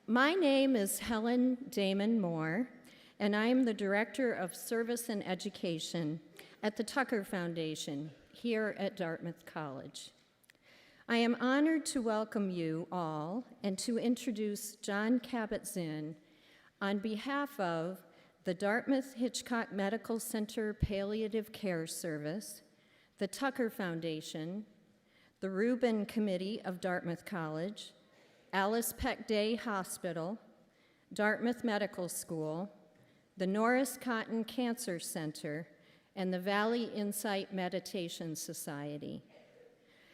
My name is Helen Damon Moore, and I am the Director of Service and Education at the Tucker Foundation here at Dartmouth College. I am honored to welcome you all and to introduce Jon Kabat-Zinn on behalf of the Dartmouth Hitchcock Medical Center Palliative Care Service, the Tucker Foundation, the Rubin Committee of Dartmouth College, Alice Peck Day Hospital, Dartmouth Medical School, the Norris Cotton Cancer Center, and the Valley Insight Meditation Society.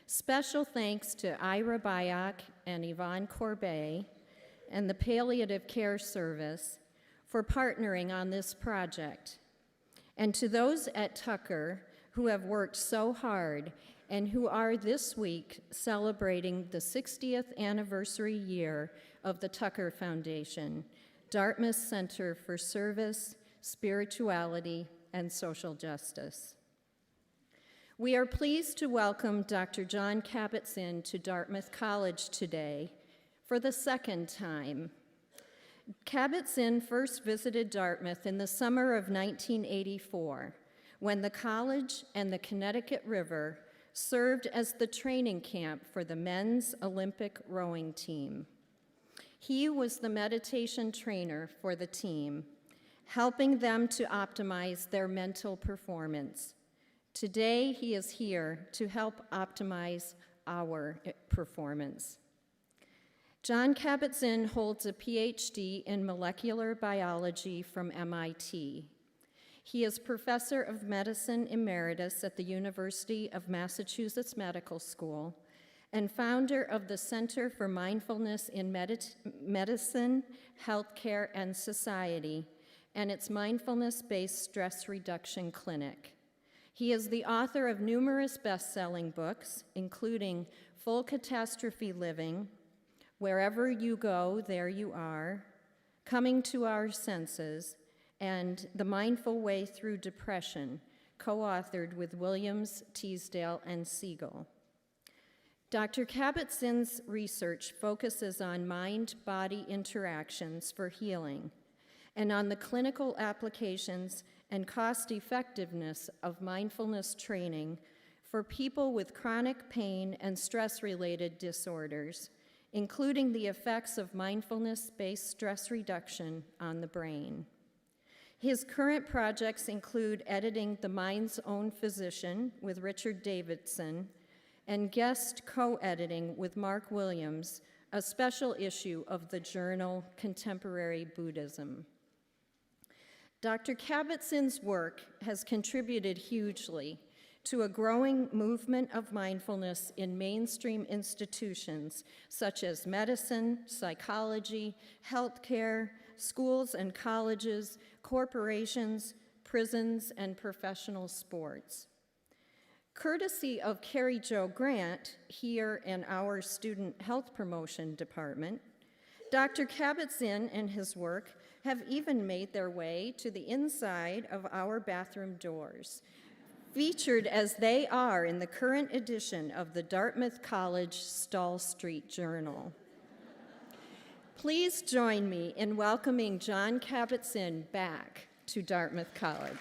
Special thanks to Ira Byock and Yvonne Corbet and the Palliative Care Service for partnering on this project, and to those at Tucker who have worked so hard and who are this week celebrating the 60th anniversary year of the Tucker Foundation, Dartmouth Center for Service, Spirituality, and Social Justice. We are pleased to welcome Dr. Jon Kabat-Zinn to Dartmouth College today for the second time. Kabat-Zinn first visited Dartmouth in the summer of 1984, when the college and the Connecticut River served as the training camp for the men's Olympic rowing team. He was the meditation trainer for the team, helping them to optimize their mental performance. Today, he is here to help optimize our performance. Jon Kabat-Zinn holds a PhD in molecular biology from MIT. He is professor of medicine emeritus at the University of Massachusetts Medical School and founder of the Center for Mindfulness in Medicine, Healthcare, and Society, and its mindfulness-based stress reduction clinic. He is the author of numerous best-selling books, including Full Catastrophe Living, Wherever You Go, There You Are, Coming to Our Senses, and The Mindful Way Through Depression, co-authored with Williams, Teasdale, and Siegel. Dr. Kabat-Zinn's research focuses on mind-body interactions for healing and on the clinical applications and cost-effectiveness of mindfulness training for people with chronic pain and stress-related disorders, including the effects of mindfulness-based stress reduction on the brain. His current projects include editing The Mind's Own Physician with Richard Davidson and guest co-editing with Mark Williams, a special issue of the journal Contemporary Buddhism. Dr. Kabat-Zinn's work has contributed hugely to a growing movement of mindfulness in mainstream institutions such as medicine, psychology, healthcare, schools and colleges, corporations, prisons, and professional sports. Courtesy of Carrie Jo Grant, here in our Student Health Promotion Department, Dr. Kabat-Zinn and his work have even made their way to the inside of our bathroom doors, featured as they are in the current edition of the Dartmouth College Stall Street Journal. Please join me in welcoming Jon Kabat-Zinn back to Dartmouth College.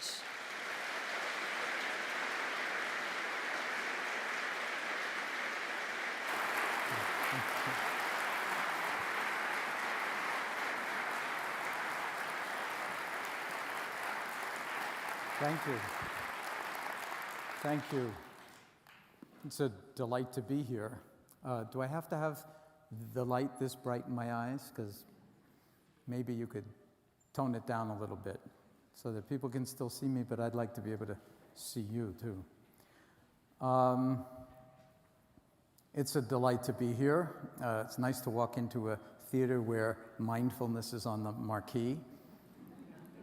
Thank you. Thank you. It's a delight to be here. Do I have to have the light this bright in my eyes? Because maybe you could tone it down a little bit so that people can still see me, but I'd like to be able to see you too. It's a delight to be here. It's nice to walk into a theater where mindfulness is on the marquee.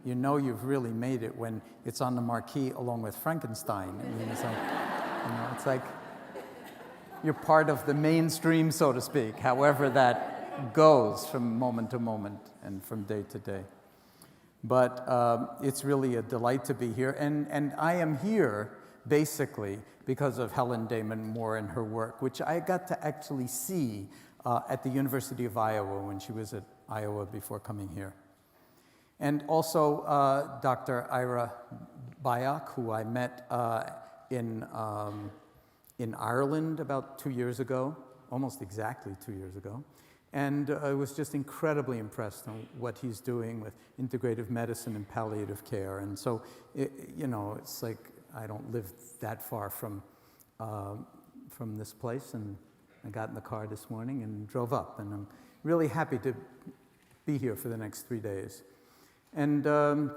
You know you've really made it when it's on the marquee along with Frankenstein. I mean, it's like, it's like you're part of the mainstream, so to speak, however that goes from moment to moment and from day to day. But it's really a delight to be here. And I am here basically because of Helen Damon Moore and her work, which I got to actually see at the University of Iowa when she was at Iowa before coming here. And also Dr. Ira Byock, who I met in Ireland about 2 years ago, almost exactly 2 years ago. And I was just incredibly impressed on what he's doing with integrative medicine and palliative care. And so, it's like I don't live that far from this place. And I got in the car this morning and drove up. And I'm really happy to be here for the next 3 days. And, so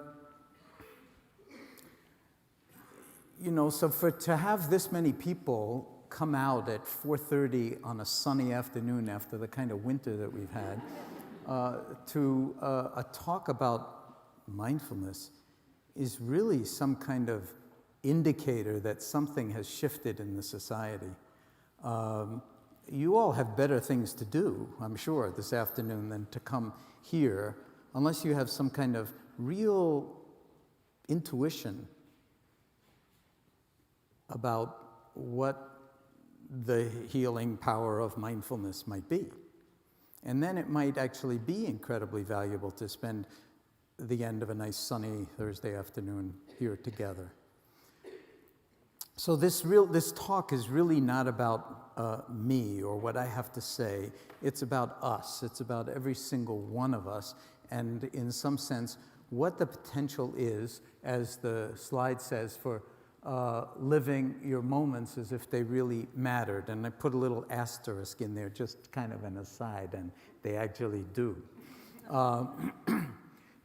to have this many people come out at 4:30 on a sunny afternoon after the kind of winter that we've had to a talk about mindfulness is really some kind of indicator that something has shifted in the society. You all have better things to do, I'm sure, this afternoon than to come here, unless you have some kind of real intuition about what the healing power of mindfulness might be. And then it might actually be incredibly valuable to spend the end of a nice sunny Thursday afternoon here together. So this talk is really not about me or what I have to say. It's about us. It's about every single one of us, and in some sense, what the potential is, as the slide says, for living your moments as if they really mattered. And I put a little asterisk in there, just kind of an aside, and they actually do.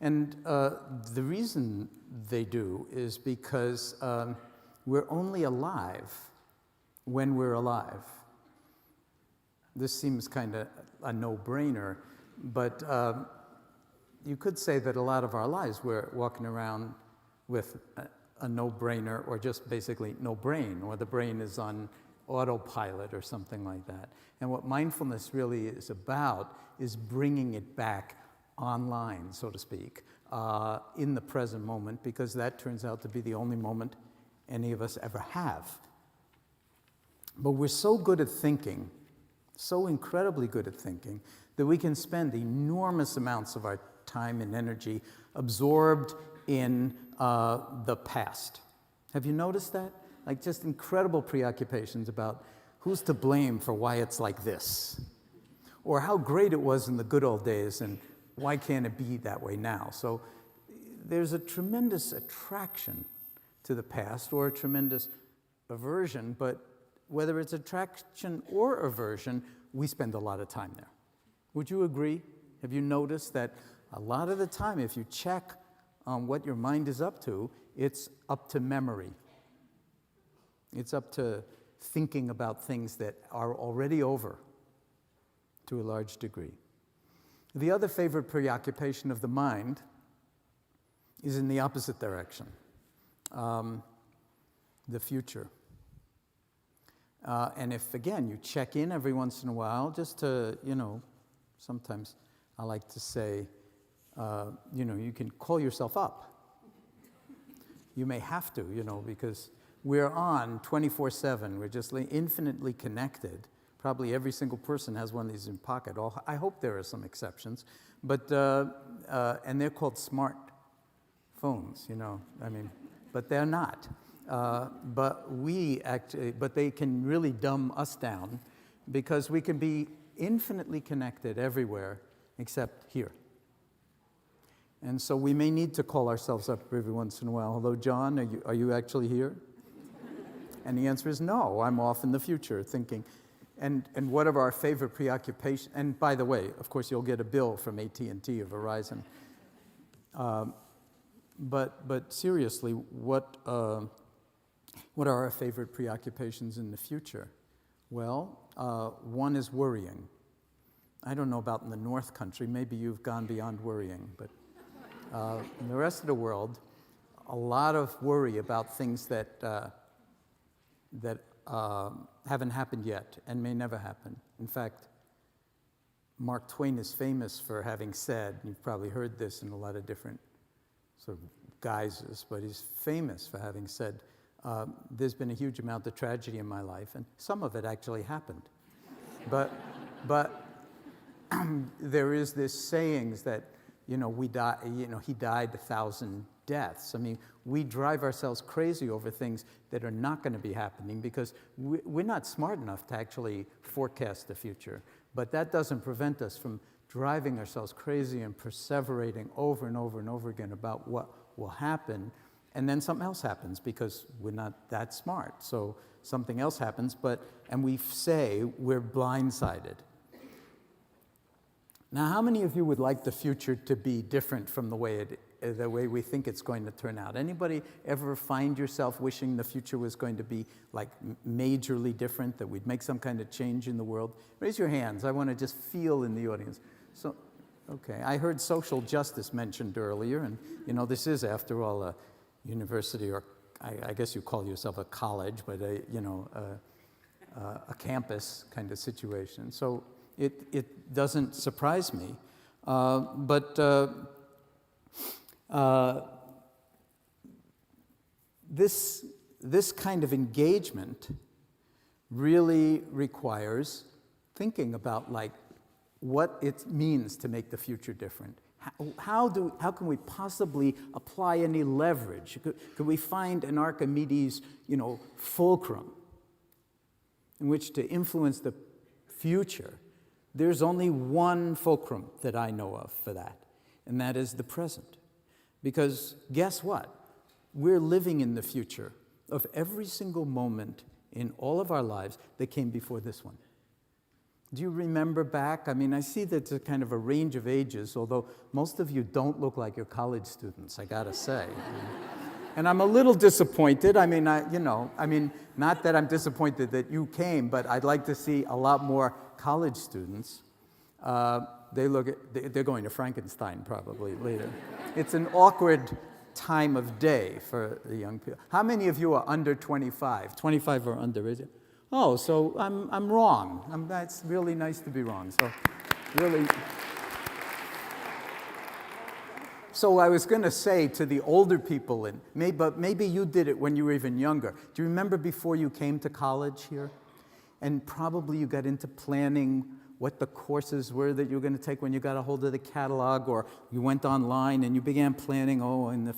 And the reason they do is because we're only alive when we're alive. This seems kind of a no-brainer, but you could say that a lot of our lives we're walking around with a no-brainer, or just basically no brain, or the brain is on autopilot or something like that. And what mindfulness really is about is bringing it back online, so to speak, in the present moment, because that turns out to be the only moment any of us ever have. But we're so good at thinking, so incredibly good at thinking, that we can spend enormous amounts of our time and energy absorbed in the past. Have you noticed that? Like, just incredible preoccupations about who's to blame for why it's like this, or how great it was in the good old days and why can't it be that way now? So there's a tremendous attraction to the past, or a tremendous aversion, but whether it's attraction or aversion, we spend a lot of time there. Would you agree? Have you noticed that a lot of the time, if you check on what your mind is up to, it's up to memory. It's up to thinking about things that are already over to a large degree. The other favorite preoccupation of the mind is in the opposite direction, the future. And if, again, you check in every once in a while, just to, sometimes I like to say, you can call yourself up. You may have to, because we're on 24/7. We're just infinitely connected. Probably every single person has one of these in pocket. I hope there are some exceptions, but and they're called smart phones, but they're not. But they can really dumb us down, because we can be infinitely connected everywhere except here. And so we may need to call ourselves up every once in a while. Hello, John, are you actually here? And the answer is no, I'm off in the future thinking. And what are our favorite preoccupations? And by the way, of course, you'll get a bill from AT&T or Verizon. But seriously, what are our favorite preoccupations in the future? Well, one is worrying. I don't know about in the North Country. Maybe you've gone beyond worrying, but in the rest of the world, a lot of worry about things that haven't happened yet and may never happen. In fact, Mark Twain is famous for having said, and you've probably heard this in a lot of different sort of guises, but he's famous for having said, there's been a huge amount of tragedy in my life, and some of it actually happened. But there is this sayings that, we die, he died 1,000 deaths. I mean, we drive ourselves crazy over things that are not going to be happening because we're not smart enough to actually forecast the future. But that doesn't prevent us from driving ourselves crazy and perseverating over and over and over again about what will happen. And then something else happens because we're not that smart. So something else happens, and we say we're blindsided. Now, how many of you would like the future to be different from the way we think it's going to turn out? Anybody ever find yourself wishing the future was going to be like majorly different, that we'd make some kind of change in the world? Raise your hands. I want to just feel in the audience. So, okay, I heard social justice mentioned earlier, and this is, after all, a university, or I guess you call yourself a college, but a campus kind of situation. So it doesn't surprise me, but this kind of engagement really requires thinking about what it means to make the future different. How can we possibly apply any leverage? Could we find an Archimedes, fulcrum in which to influence the future? There's only one fulcrum that I know of for that, and that is the present. Because guess what? We're living in the future of every single moment in all of our lives that came before this one. Do you remember back? I mean, I see that it's a kind of a range of ages, although most of you don't look like you're college students, I gotta say. And I'm a little disappointed. I mean, not that I'm disappointed that you came, but I'd like to see a lot more college students. They're going to Frankenstein probably later. It's an awkward time of day for the young people. How many of you are under 25? 25 or under, is it? Oh, so I'm wrong. That's really nice to be wrong. So, really. So I was going to say to the older people, but maybe you did it when you were even younger. Do you remember before you came to college here? And probably you got into planning what the courses were that you were going to take when you got a hold of the catalog, or you went online and you began planning, in the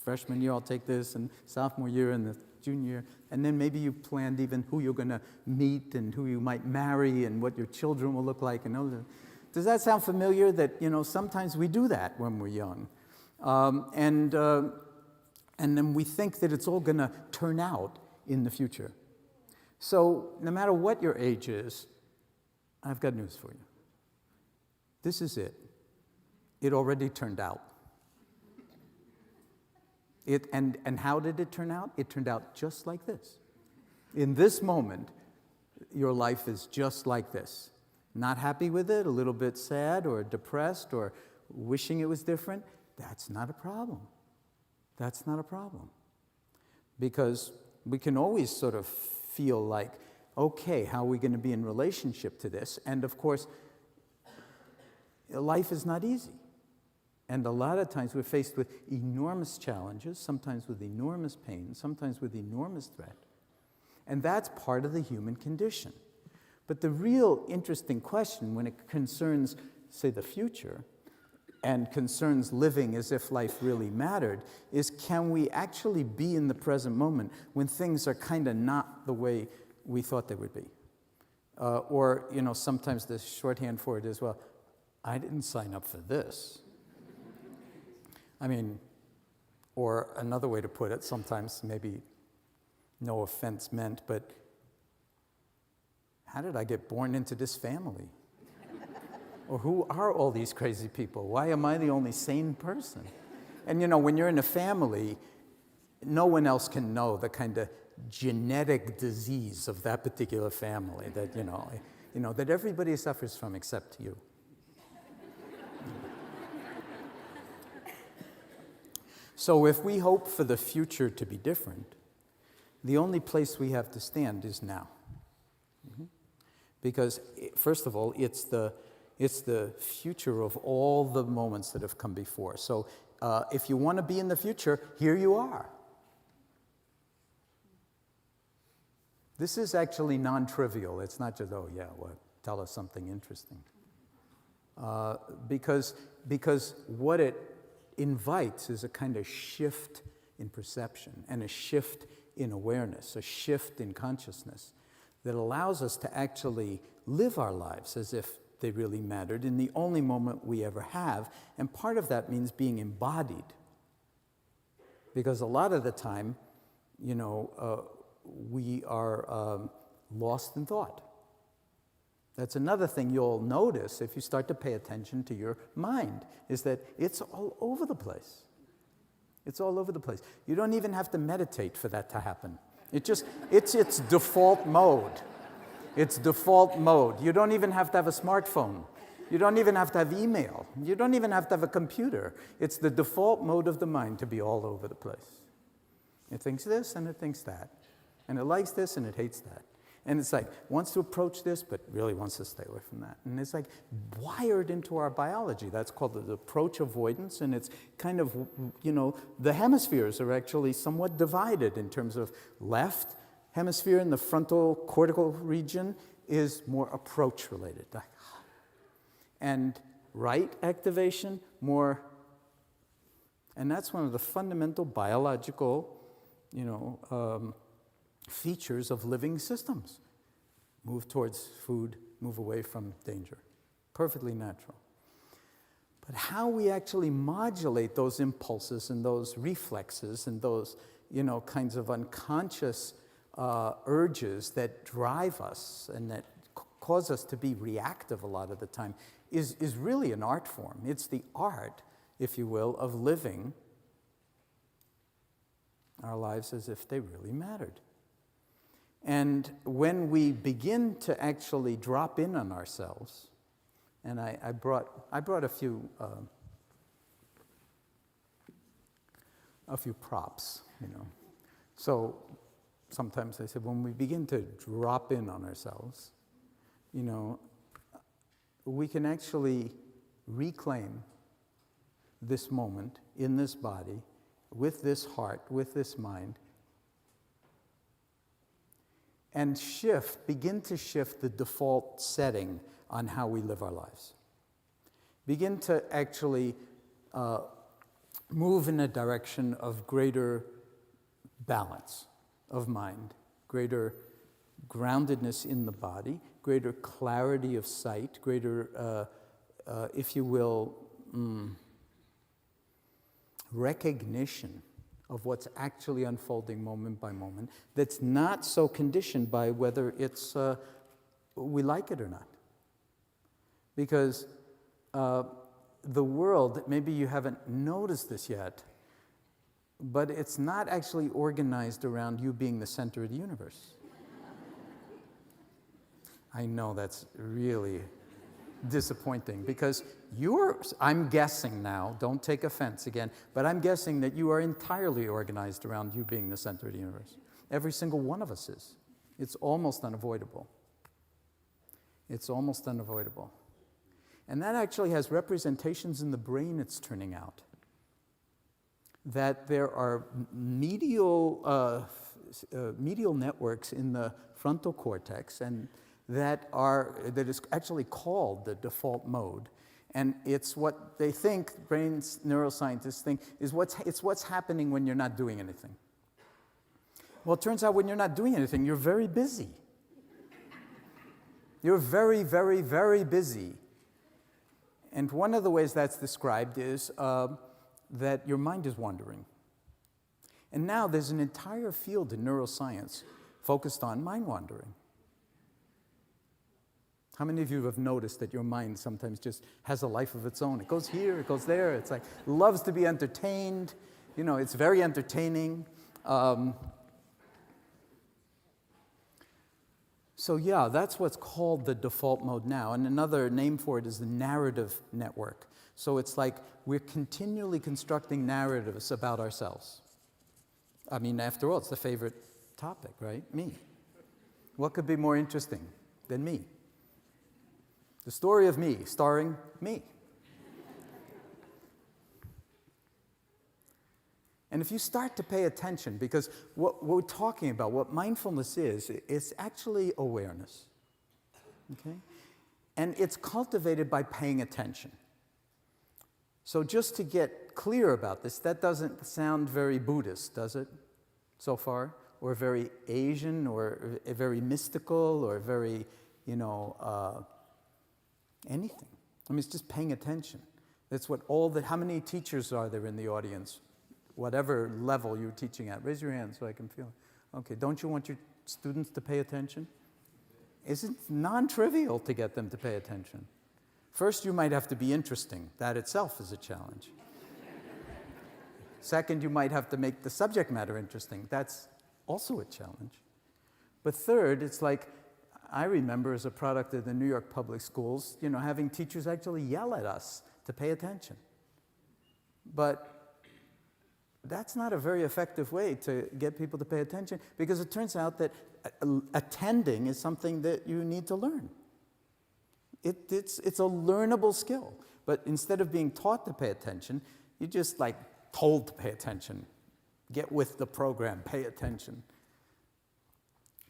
freshman year I'll take this, and sophomore year and the junior year. And then maybe you planned even who you're going to meet and who you might marry and what your children will look like. And does that sound familiar? That, sometimes we do that when we're young. And then we think that it's all going to turn out in the future. So no matter what your age is, I've got news for you. This is it. It already turned out. And how did it turn out? It turned out just like this. In this moment, your life is just like this. Not happy with it, a little bit sad or depressed or wishing it was different. That's not a problem. That's not a problem. Because we can always sort of feel like, okay, how are we going to be in relationship to this? And of course, life is not easy. And a lot of times we're faced with enormous challenges, sometimes with enormous pain, sometimes with enormous threat. And that's part of the human condition. But the real interesting question when it concerns, say, the future, and concerns living as if life really mattered, is can we actually be in the present moment when things are kind of not the way we thought they would be? Or, sometimes the shorthand for it is, well, I didn't sign up for this. Or another way to put it, sometimes maybe no offense meant, but how did I get born into this family? Or who are all these crazy people? Why am I the only sane person? And when you're in a family, no one else can know the kind of genetic disease of that particular family that, that everybody suffers from except you. So if we hope for the future to be different, the only place we have to stand is now. Because, first of all, it's the future of all the moments that have come before. So if you want to be in the future, here you are. This is actually non-trivial. It's not just, tell us something interesting. because what it invites is a kind of shift in perception and a shift in awareness, a shift in consciousness that allows us to actually live our lives as if they really mattered in the only moment we ever have. And part of that means being embodied. Because a lot of the time, we are lost in thought. That's another thing you'll notice if you start to pay attention to your mind, is that it's all over the place. It's all over the place. You don't even have to meditate for that to happen. It's its default mode. It's default mode. You don't even have to have a smartphone. You don't even have to have email. You don't even have to have a computer. It's the default mode of the mind to be all over the place. It thinks this and it thinks that. And it likes this and it hates that. And it's like, wants to approach this, but really wants to stay away from that. And it's like wired into our biology. That's called the approach avoidance. And it's kind of, the hemispheres are actually somewhat divided in terms of left hemisphere in the frontal cortical region is more approach related. And right activation, more, and that's one of the fundamental biological, features of living systems. Move towards food, move away from danger. Perfectly natural. But how we actually modulate those impulses and those reflexes and those, kinds of unconscious urges that drive us and that cause us to be reactive a lot of the time is really an art form. It's the art, if you will, of living our lives as if they really mattered. And when we begin to actually drop in on ourselves, and I brought a few props, So sometimes I said, when we begin to drop in on ourselves, we can actually reclaim this moment in this body, with this heart, with this mind, and begin to shift the default setting on how we live our lives. Begin to actually move in a direction of greater balance of mind, greater groundedness in the body, greater clarity of sight, greater, if you will, recognition of what's actually unfolding moment by moment, that's not so conditioned by whether it's we like it or not. Because the world, maybe you haven't noticed this yet, but it's not actually organized around you being the center of the universe. I know that's really disappointing because I'm guessing now, don't take offense again, but I'm guessing that you are entirely organized around you being the center of the universe. Every single one of us is. It's almost unavoidable. It's almost unavoidable. And that actually has representations in the brain, it's turning out. That there are medial networks in the frontal cortex, and that is actually called the default mode. And it's what they think, neuroscientists think, is what's happening when you're not doing anything. Well, it turns out when you're not doing anything, you're very busy. You're very, very, very busy. And one of the ways that's described is that your mind is wandering. And now there's an entire field in neuroscience focused on mind wandering. How many of you have noticed that your mind sometimes just has a life of its own? It goes here, it goes there. It's like, loves to be entertained. It's very entertaining. So yeah, that's what's called the default mode now. And another name for it is the narrative network. So it's like we're continually constructing narratives about ourselves. I mean, after all, it's the favorite topic, right? Me. What could be more interesting than me? The story of me, starring me. And if you start to pay attention, because what we're talking about, what mindfulness is, it's actually awareness. Okay? And it's cultivated by paying attention. So just to get clear about this, that doesn't sound very Buddhist, does it, so far? Or very Asian, or very mystical, or very, anything. I mean, it's just paying attention. That's what how many teachers are there in the audience? Whatever level you're teaching at. Raise your hand so I can feel it. Okay, don't you want your students to pay attention? It's non-trivial to get them to pay attention. First, you might have to be interesting. That itself is a challenge. Second, you might have to make the subject matter interesting. That's also a challenge. But third, it's like, I remember as a product of the New York public schools, having teachers actually yell at us to pay attention. But that's not a very effective way to get people to pay attention, because it turns out that attending is something that you need to learn. It's a learnable skill. But instead of being taught to pay attention, you just told to pay attention. Get with the program, pay attention.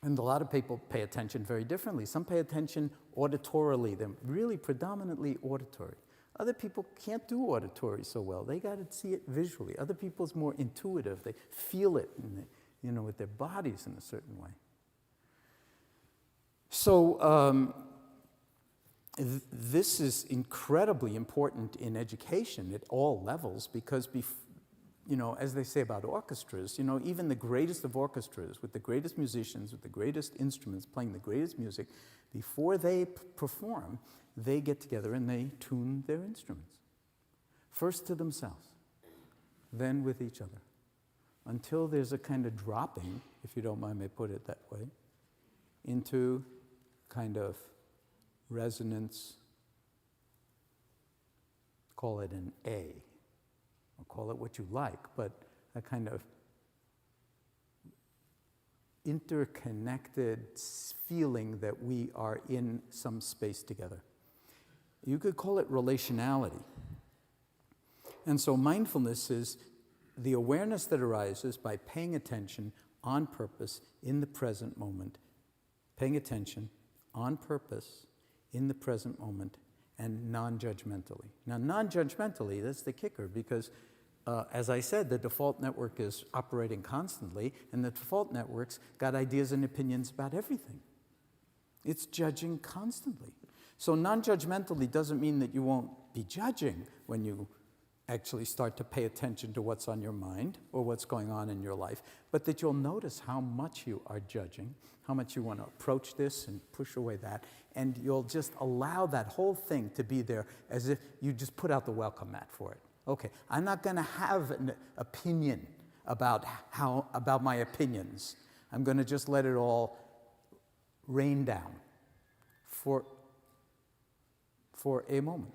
And a lot of people pay attention very differently. Some pay attention auditorily. They're really predominantly auditory. Other people can't do auditory so well. They got to see it visually. Other people it's more intuitive. They feel it, with their bodies in a certain way. So this is incredibly important in education at all levels, because as they say about orchestras, even the greatest of orchestras, with the greatest musicians, with the greatest instruments, playing the greatest music, before they perform, they get together and they tune their instruments. First to themselves, then with each other, until there's a kind of dropping, if you don't mind me put it that way, into kind of resonance, call it an A, or call it what you like, but a kind of interconnected feeling that we are in some space together. You could call it relationality. And so mindfulness is the awareness that arises by paying attention on purpose in the present moment. Paying attention on purpose in the present moment and non-judgmentally. Now, non-judgmentally, that's the kicker, because as I said, the default network is operating constantly, and the default network's got ideas and opinions about everything. It's judging constantly. So non-judgmentally doesn't mean that you won't be judging when you actually start to pay attention to what's on your mind or what's going on in your life, but that you'll notice how much you are judging, how much you want to approach this and push away that, and you'll just allow that whole thing to be there as if you just put out the welcome mat for it. Okay, I'm not going to have an opinion about my opinions. I'm going to just let it all rain down for a moment.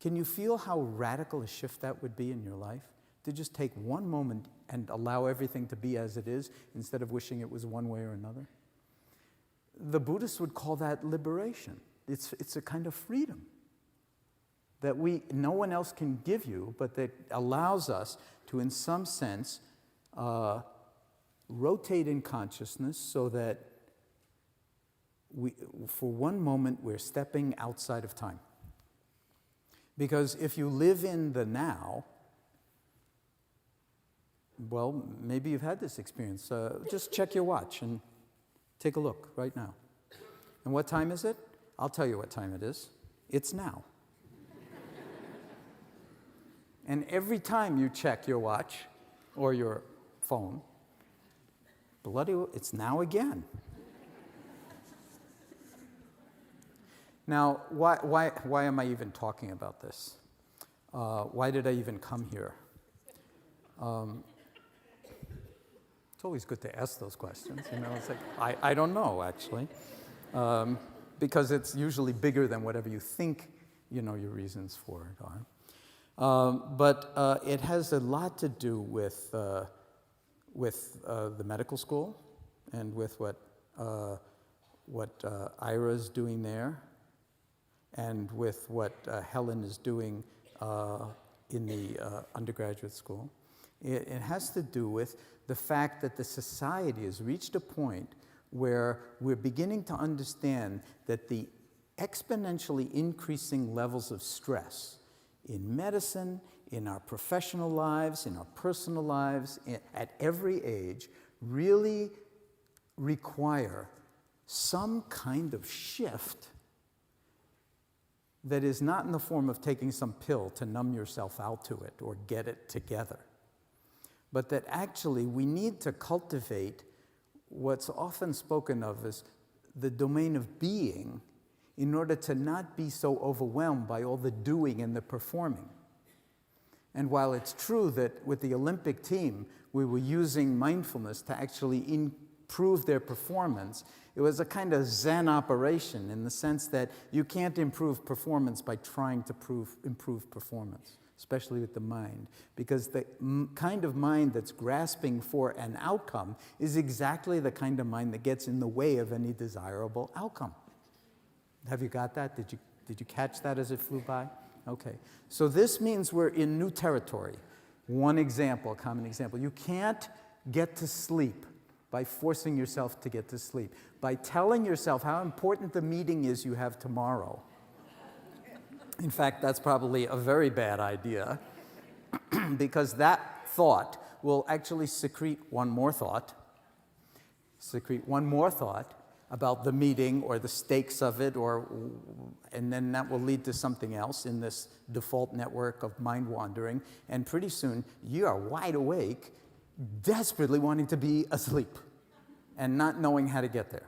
Can you feel how radical a shift that would be in your life? To just take one moment and allow everything to be as it is, instead of wishing it was one way or another? The Buddhists would call that liberation. It's a kind of freedom that no one else can give you, but that allows us to, in some sense, rotate in consciousness so that for one moment, we're stepping outside of time. Because if you live in the now, well, maybe you've had this experience. Just check your watch and take a look right now. And what time is it? I'll tell you what time it is. It's now. And every time you check your watch or your phone, it's now again. Now, why am I even talking about this? Why did I even come here? It's always good to ask those questions. It's like, I don't know, actually. Because it's usually bigger than whatever you think, your reasons for it are. But it has a lot to do with the medical school and with what Ira's doing there, and with what Helen is doing in the undergraduate school. It has to do with the fact that the society has reached a point where we're beginning to understand that the exponentially increasing levels of stress in medicine, in our professional lives, in our personal lives, at every age, really require some kind of shift that is not in the form of taking some pill to numb yourself out to it or get it together, but that actually we need to cultivate what's often spoken of as the domain of being in order to not be so overwhelmed by all the doing and the performing. And while it's true that with the Olympic team, we were using mindfulness to actually improve their performance, it was a kind of Zen operation in the sense that you can't improve performance by trying to improve performance, especially with the mind, because the kind of mind that's grasping for an outcome is exactly the kind of mind that gets in the way of any desirable outcome. Have you got that? Did you catch that as it flew by? Okay. So this means we're in new territory. One example, a common example. You can't get to sleep by forcing yourself to get to sleep, by telling yourself how important the meeting is you have tomorrow. In fact, that's probably a very bad idea because that thought will actually secrete one more thought about the meeting or the stakes of it, and then that will lead to something else in this default network of mind wandering, and pretty soon you are wide awake, desperately wanting to be asleep and not knowing how to get there.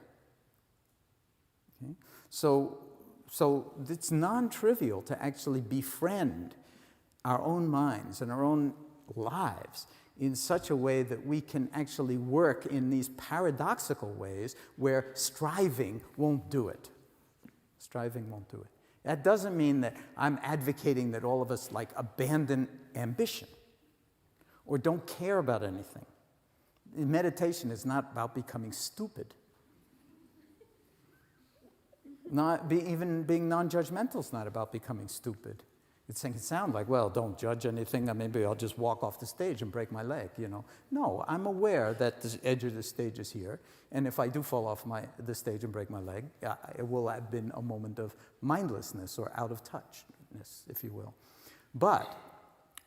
Okay? So it's non-trivial to actually befriend our own minds and our own lives in such a way that we can actually work in these paradoxical ways where striving won't do it. Striving won't do it. That doesn't mean that I'm advocating that all of us abandon ambition or don't care about anything. Meditation is not about becoming stupid. Even being non-judgmental is not about becoming stupid. It can sound like, well, don't judge anything, and maybe I'll just walk off the stage and break my leg, No, I'm aware that the edge of the stage is here, and if I do fall off the stage and break my leg, it will have been a moment of mindlessness or out of touchness, if you will.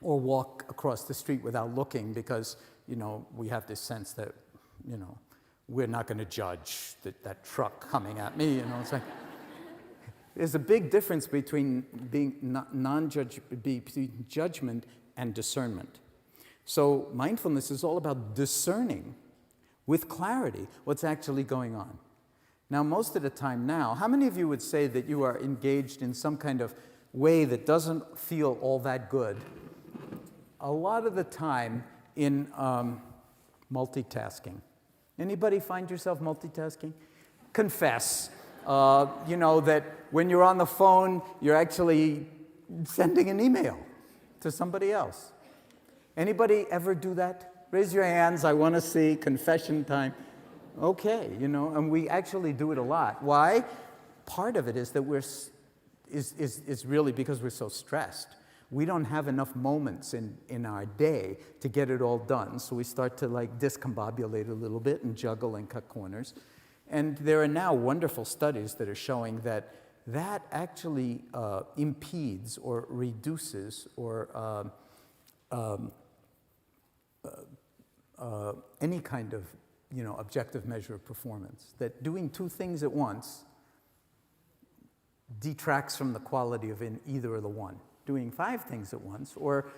Or walk across the street without looking because, we have this sense that, we're not going to judge that truck coming at me, It's like, there's a big difference between between judgment and discernment. So mindfulness is all about discerning with clarity what's actually going on. Now, most of the time now, how many of you would say that you are engaged in some kind of way that doesn't feel all that good? A lot of the time in multitasking. Anybody find yourself multitasking? Confess. That when you're on the phone, you're actually sending an email to somebody else. Anybody ever do that? Raise your hands. I want to see. Confession time. Okay, and we actually do it a lot. Why? Part of it is that is really because we're so stressed. We don't have enough moments in our day to get it all done, so we start to discombobulate a little bit and juggle and cut corners. And there are now wonderful studies that are showing that actually impedes or reduces or any kind of objective measure of performance. That doing two things at once detracts from the quality of either of the one. Doing 5 things at once, or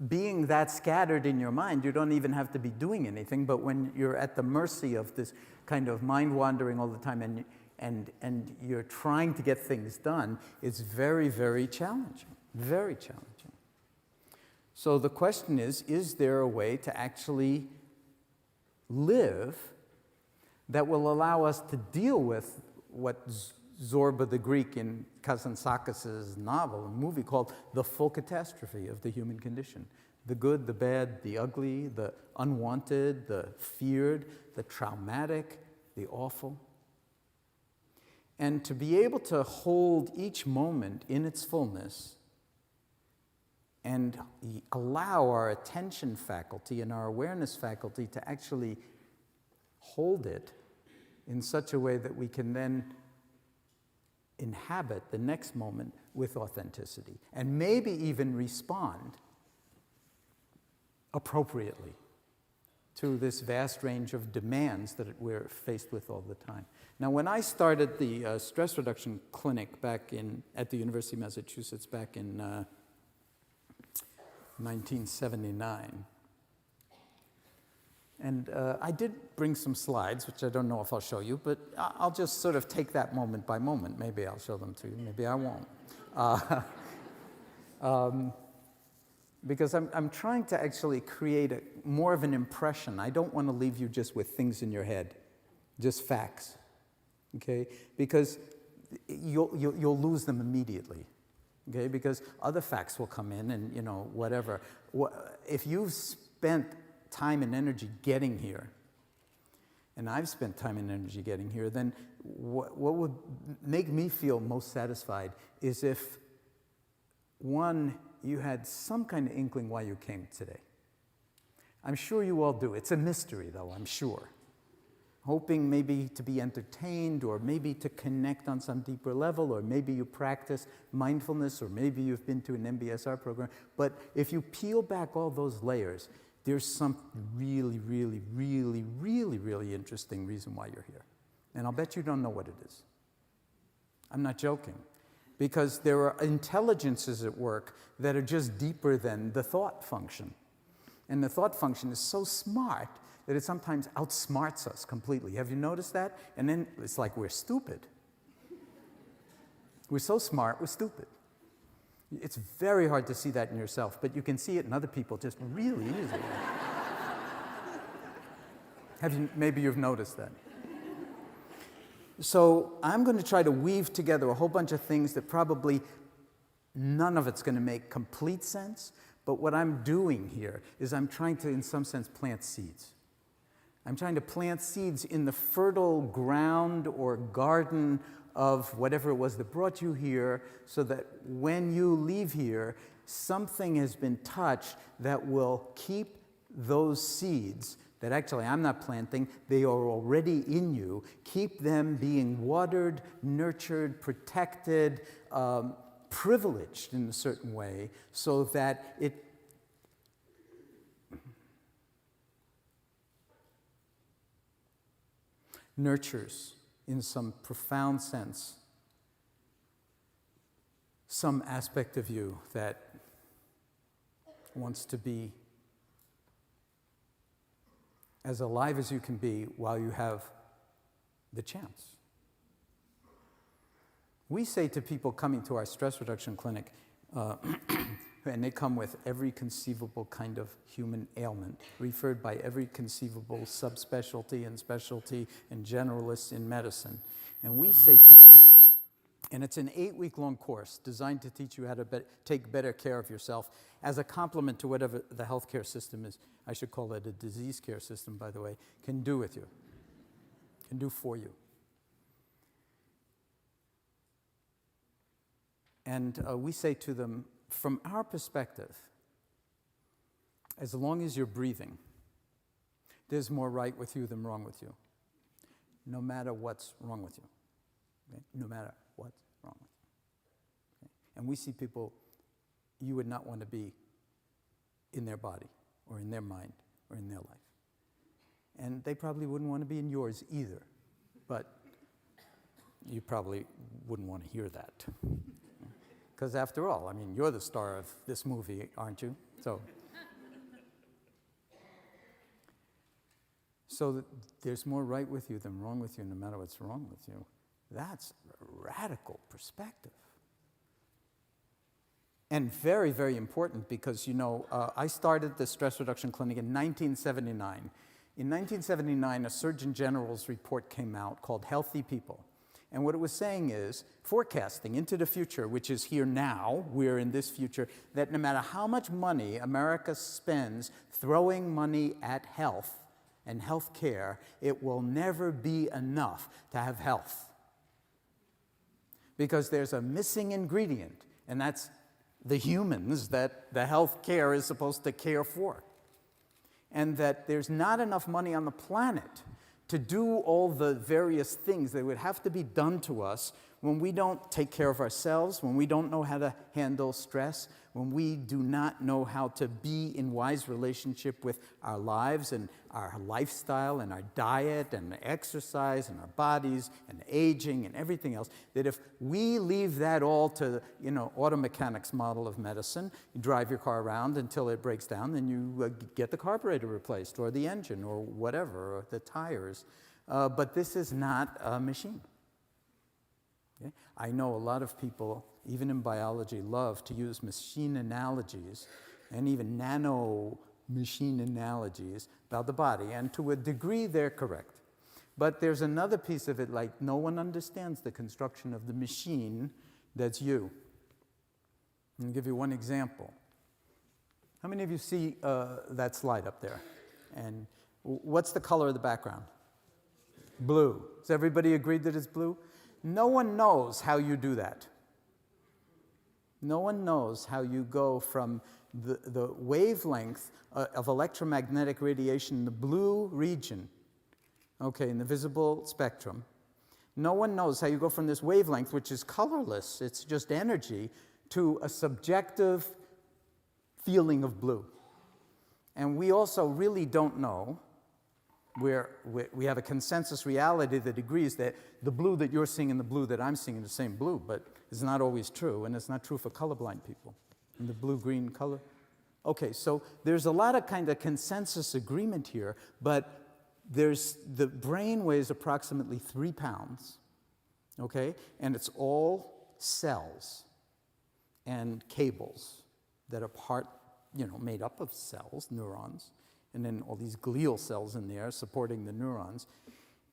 being that scattered in your mind, you don't even have to be doing anything, but when you're at the mercy of this kind of mind wandering all the time and you're trying to get things done, it's very, very challenging. Very challenging. So the question is there a way to actually live that will allow us to deal with what Zorba the Greek in Kazantzakis' novel, a movie called The Full Catastrophe of the Human Condition. The good, the bad, the ugly, the unwanted, the feared, the traumatic, the awful. And to be able to hold each moment in its fullness and allow our attention faculty and our awareness faculty to actually hold it in such a way that we can then inhabit the next moment with authenticity and maybe even respond appropriately to this vast range of demands that we're faced with all the time. Now, when I started the stress reduction clinic back at the University of Massachusetts back in 1979, and I did bring some slides, which I don't know if I'll show you, but I'll just sort of take that moment by moment. Maybe I'll show them to you, maybe I won't. Because I'm trying to actually create more of an impression. I don't want to leave you just with things in your head, just facts, okay? Because you'll lose them immediately, okay? Because other facts will come in and, whatever. If you've spent time and energy getting here, and I've spent time and energy getting here, then what would make me feel most satisfied is if, one, you had some kind of inkling why you came today. I'm sure you all do. It's a mystery, though, I'm sure. Hoping maybe to be entertained, or maybe to connect on some deeper level, or maybe you practice mindfulness, or maybe you've been to an MBSR program. But if you peel back all those layers, there's some really, really, really, really, really interesting reason why you're here. And I'll bet you don't know what it is. I'm not joking. Because there are intelligences at work that are just deeper than the thought function. And the thought function is so smart that it sometimes outsmarts us completely. Have you noticed that? And then it's like we're stupid. We're so smart, we're stupid. It's very hard to see that in yourself, but you can see it in other people just really easily. Maybe you've noticed that. So I'm going to try to weave together a whole bunch of things that probably none of it's going to make complete sense, but what I'm doing here is I'm trying to, in some sense, plant seeds. I'm trying to plant seeds in the fertile ground or garden of whatever it was that brought you here, so that when you leave here, something has been touched that will keep those seeds that actually I'm not planting, they are already in you. Keep them being watered, nurtured, protected, privileged in a certain way, so that it nurtures, in some profound sense, some aspect of you that wants to be as alive as you can be while you have the chance. We say to people coming to our stress reduction clinic, and they come with every conceivable kind of human ailment, referred by every conceivable subspecialty and specialty and generalist in medicine. And we say to them, and it's an 8-week-long course designed to teach you how to take better care of yourself as a complement to whatever the healthcare system is, I should call it a disease care system, by the way, can do with you, can do for you. And we say to them, from our perspective, as long as you're breathing, there's more right with you than wrong with you, no matter what's wrong with you. Okay? No matter what's wrong with you. Okay? And we see people you would not want to be in their body, or in their mind, or in their life. And they probably wouldn't want to be in yours either, but you probably wouldn't want to hear that. Because after all, I mean, you're the star of this movie, aren't you? So there's more right with you than wrong with you, no matter what's wrong with you. That's a radical perspective. And very, very important, because, I started the stress reduction clinic in 1979. In 1979, a Surgeon General's report came out called Healthy People. And what it was saying is, forecasting into the future, which is here now, we're in this future, that no matter how much money America spends throwing money at health and health care, it will never be enough to have health. Because there's a missing ingredient, and that's the humans that the health care is supposed to care for. And that there's not enough money on the planet to do all the various things that would have to be done to us when we don't take care of ourselves, when we don't know how to handle stress, when we do not know how to be in wise relationship with our lives and our lifestyle and our diet and the exercise and our bodies and aging and everything else, that if we leave that all to, auto mechanics model of medicine, you drive your car around until it breaks down, then you get the carburetor replaced or the engine or whatever, or the tires. But this is not a machine. Okay? I know a lot of people, even in biology, love to use machine analogies and even nano machine analogies about the body. And to a degree, they're correct. But there's another piece of it, like no one understands the construction of the machine that's you. I'll give you one example. How many of you see that slide up there? And what's the color of the background? Blue. Does everybody agree that it's blue? No one knows how you do that. No one knows how you go from the wavelength of electromagnetic radiation in the blue region, okay, in the visible spectrum. No one knows how you go from this wavelength, which is colorless, it's just energy, to a subjective feeling of blue. And we also really don't know, we have a consensus reality that agrees that the blue that you're seeing and the blue that I'm seeing are the same blue, but it's not always true, and it's not true for colorblind people. And the blue-green color. Okay, so there's a lot of kind of consensus agreement here, but the brain weighs approximately 3 pounds, okay? And it's all cells and cables that are made up of cells, neurons, and then all these glial cells in there supporting the neurons,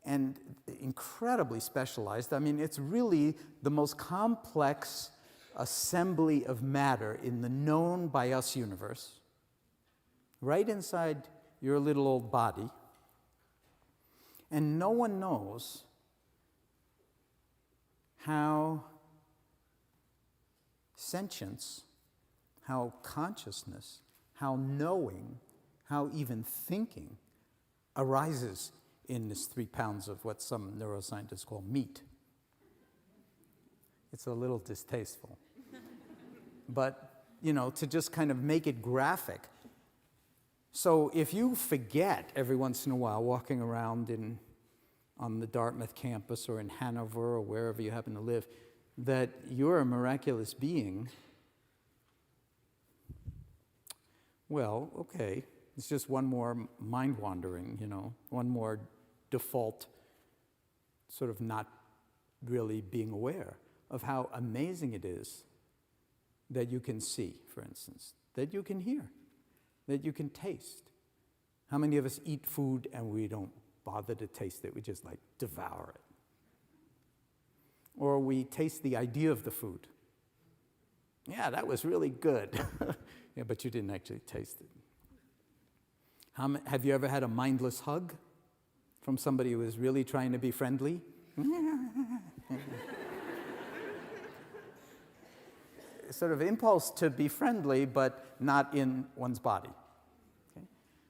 and incredibly specialized. I mean, it's really the most complex assembly of matter in the known by us universe, right inside your little old body. And no one knows how sentience, how consciousness, how knowing, how even thinking arises in this 3 pounds of what some neuroscientists call meat. It's a little distasteful. But, to just kind of make it graphic. So if you forget every once in a while walking around on the Dartmouth campus or in Hanover or wherever you happen to live, that you're a miraculous being, well, okay. It's just one more mind wandering, one more default sort of not really being aware of how amazing it is that you can see, for instance, that you can hear, that you can taste. How many of us eat food and we don't bother to taste it, we just devour it? Or we taste the idea of the food. Yeah, that was really good. Yeah, but you didn't actually taste it. Have you ever had a mindless hug from somebody who was really trying to be friendly? Sort of impulse to be friendly, but not in one's body. Okay?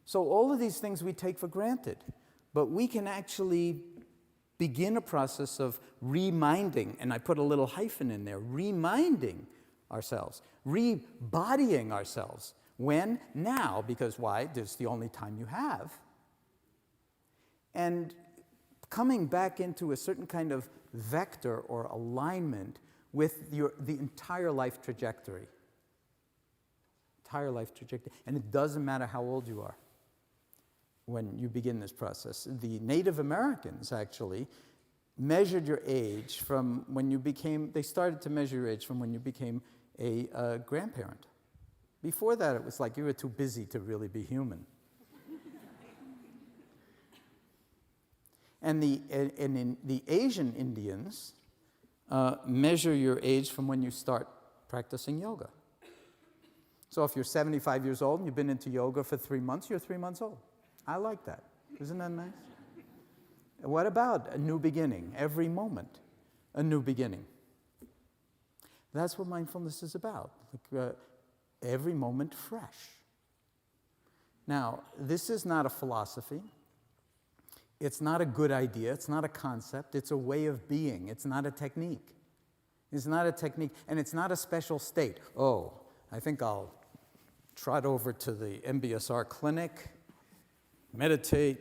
So all of these things we take for granted, but we can actually begin a process of reminding, and I put a little hyphen in there, reminding ourselves, rebodying ourselves. When? Now, because why? It's the only time you have. And coming back into a certain kind of vector or alignment with the entire life trajectory. Entire life trajectory. And it doesn't matter how old you are when you begin this process. The Native Americans actually measured your age from when you became, they started to measure your age from when you became a grandparent. Before that, it was like you were too busy to really be human. And the Asian Indians measure your age from when you start practicing yoga. So if you're 75 years old and you've been into yoga for 3 months, you're 3 months old. I like that. Isn't that nice? What about a new beginning? Every moment, a new beginning. That's what mindfulness is about. Every moment fresh. Now, this is not a philosophy. It's not a good idea. It's not a concept. It's a way of being. It's not a technique. It's not a technique, and it's not a special state. Oh, I think I'll trot over to the MBSR clinic, meditate.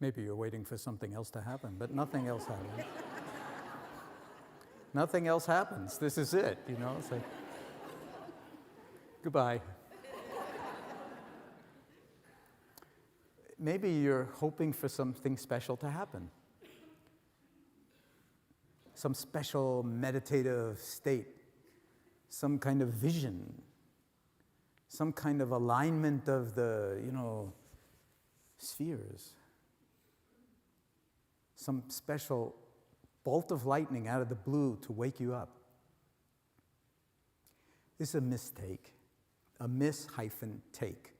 Maybe you're waiting for something else to happen, but nothing else happens. Nothing else happens. This is it, you know? It's like, goodbye. Maybe you're hoping for something special to happen. Some special meditative state, some kind of vision, some kind of alignment of the, spheres. Some special bolt of lightning out of the blue to wake you up. This is a mistake, a miss-take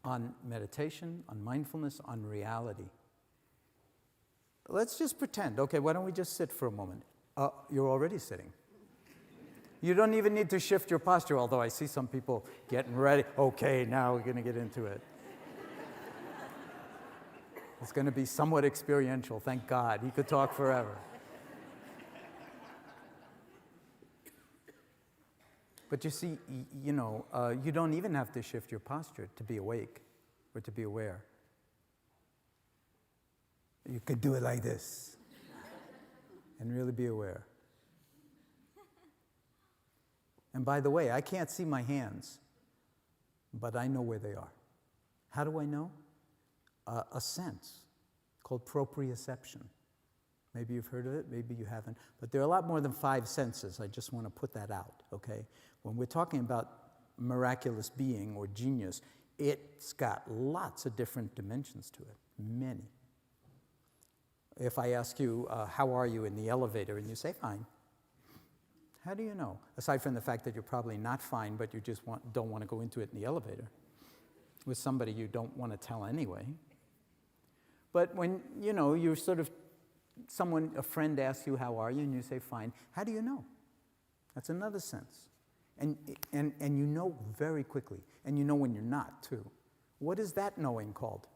on meditation, on mindfulness, on reality. Let's just pretend. Okay, why don't we just sit for a moment? You're already sitting. You don't even need to shift your posture, although I see some people getting ready. Okay, now we're going to get into it. It's going to be somewhat experiential, thank God. He could talk forever. But you see, you don't even have to shift your posture to be awake or to be aware. You could do it like this and really be aware. And by the way, I can't see my hands, but I know where they are. How do I know? A sense called proprioception. Maybe you've heard of it, maybe you haven't. But there are a lot more than 5 senses. I just want to put that out, okay? When we're talking about miraculous being or genius, it's got lots of different dimensions to it, many. If I ask you, how are you in the elevator, and you say, fine, how do you know? Aside from the fact that you're probably not fine, but you just don't want to go into it in the elevator with somebody you don't want to tell anyway. But when, you're sort of, a friend asks you, how are you? And you say, fine. How do you know? That's another sense. And you know very quickly. And you know when you're not, too. What is that knowing called?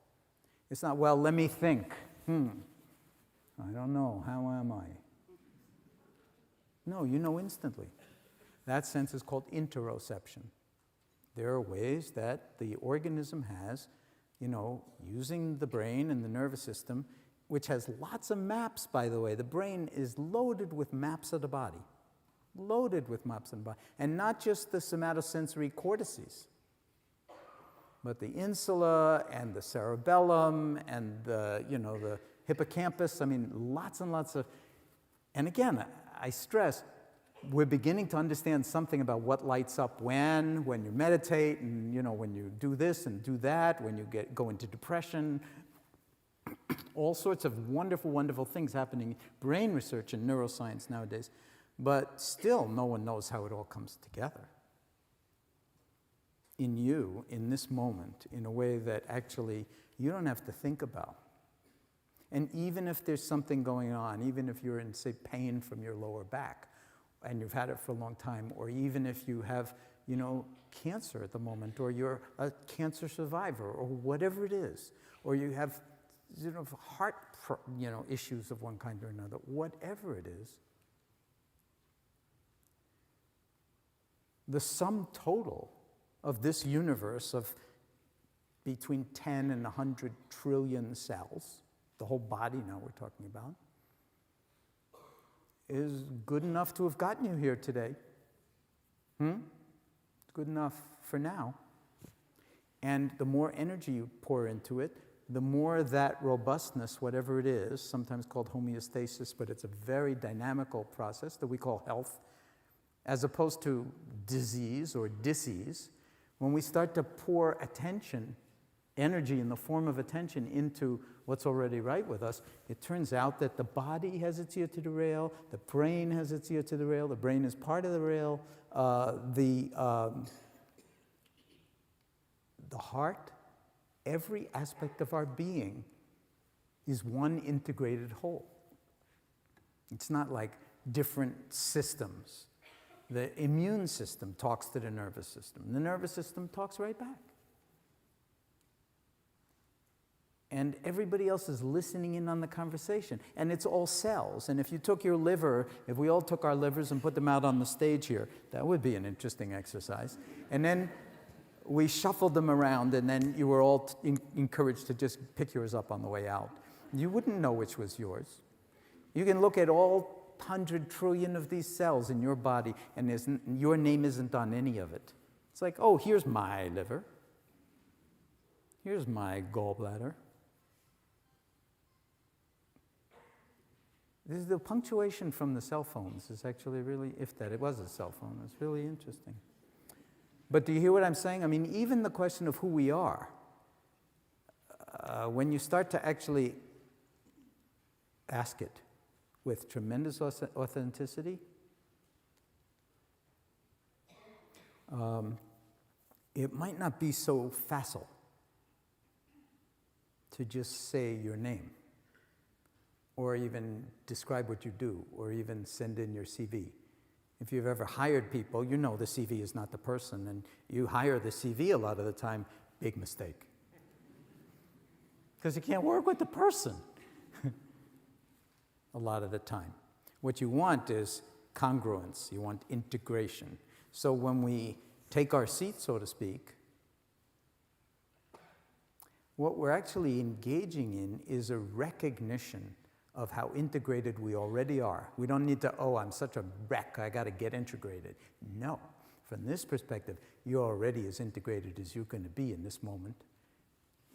It's not, well, let me think. I don't know. How am I? No, you know instantly. That sense is called interoception. There are ways that the organism has, using the brain and the nervous system, which has lots of maps, by the way. The brain is loaded with maps of the body. Loaded with maps of the body. And not just the somatosensory cortices, but the insula and the cerebellum and the hippocampus. I mean, lots and lots of... And again, I stress, we're beginning to understand something about what lights up when you meditate, and when you do this and do that, when you go into depression. All sorts of wonderful, wonderful things happening in brain research and neuroscience nowadays. But still, no one knows how it all comes together. In you, in this moment, in a way that actually you don't have to think about. And even if there's something going on, even if you're in, say, pain from your lower back, and you've had it for a long time, or even if you have, cancer at the moment, or you're a cancer survivor, or whatever it is, or you have, heart, issues of one kind or another, whatever it is, the sum total of this universe of between 10 and 100 trillion cells, the whole body now we're talking about, is good enough to have gotten you here today. It's good enough for now. And the more energy you pour into it, the more that robustness, whatever it is, sometimes called homeostasis, but it's a very dynamical process that we call health, as opposed to disease or disease. When we start to pour attention energy in the form of attention into what's already right with us, it turns out that the body has its ear to the rail, the brain has its ear to the rail, the brain is part of the rail, the heart, every aspect of our being is one integrated whole. It's not like different systems. The immune system talks to the nervous system. The nervous system talks right back. And everybody else is listening in on the conversation. And it's all cells. And if you took your liver, if we all took our livers and put them out on the stage here, that would be an interesting exercise. And then we shuffled them around, and then you were all encouraged to just pick yours up on the way out. You wouldn't know which was yours. You can look at all 100 trillion of these cells in your body, and your name isn't on any of it. It's like, oh, here's my liver. Here's my gallbladder. This is the punctuation from the cell phones is actually really, if that, it was a cell phone, it's really interesting. But do you hear what I'm saying? I mean, even the question of who we are, when you start to actually ask it with tremendous authenticity, it might not be so facile to just say your name, or even describe what you do, or even send in your CV. If you've ever hired people, you know the CV is not the person, and you hire the CV a lot of the time, big mistake. Because you can't work with the person a lot of the time. What you want is congruence, you want integration. So when we take our seat, so to speak, what we're actually engaging in is a recognition of how integrated we already are. We don't need to, oh, I'm such a wreck, I gotta get integrated. No, from this perspective, you're already as integrated as you're gonna be in this moment.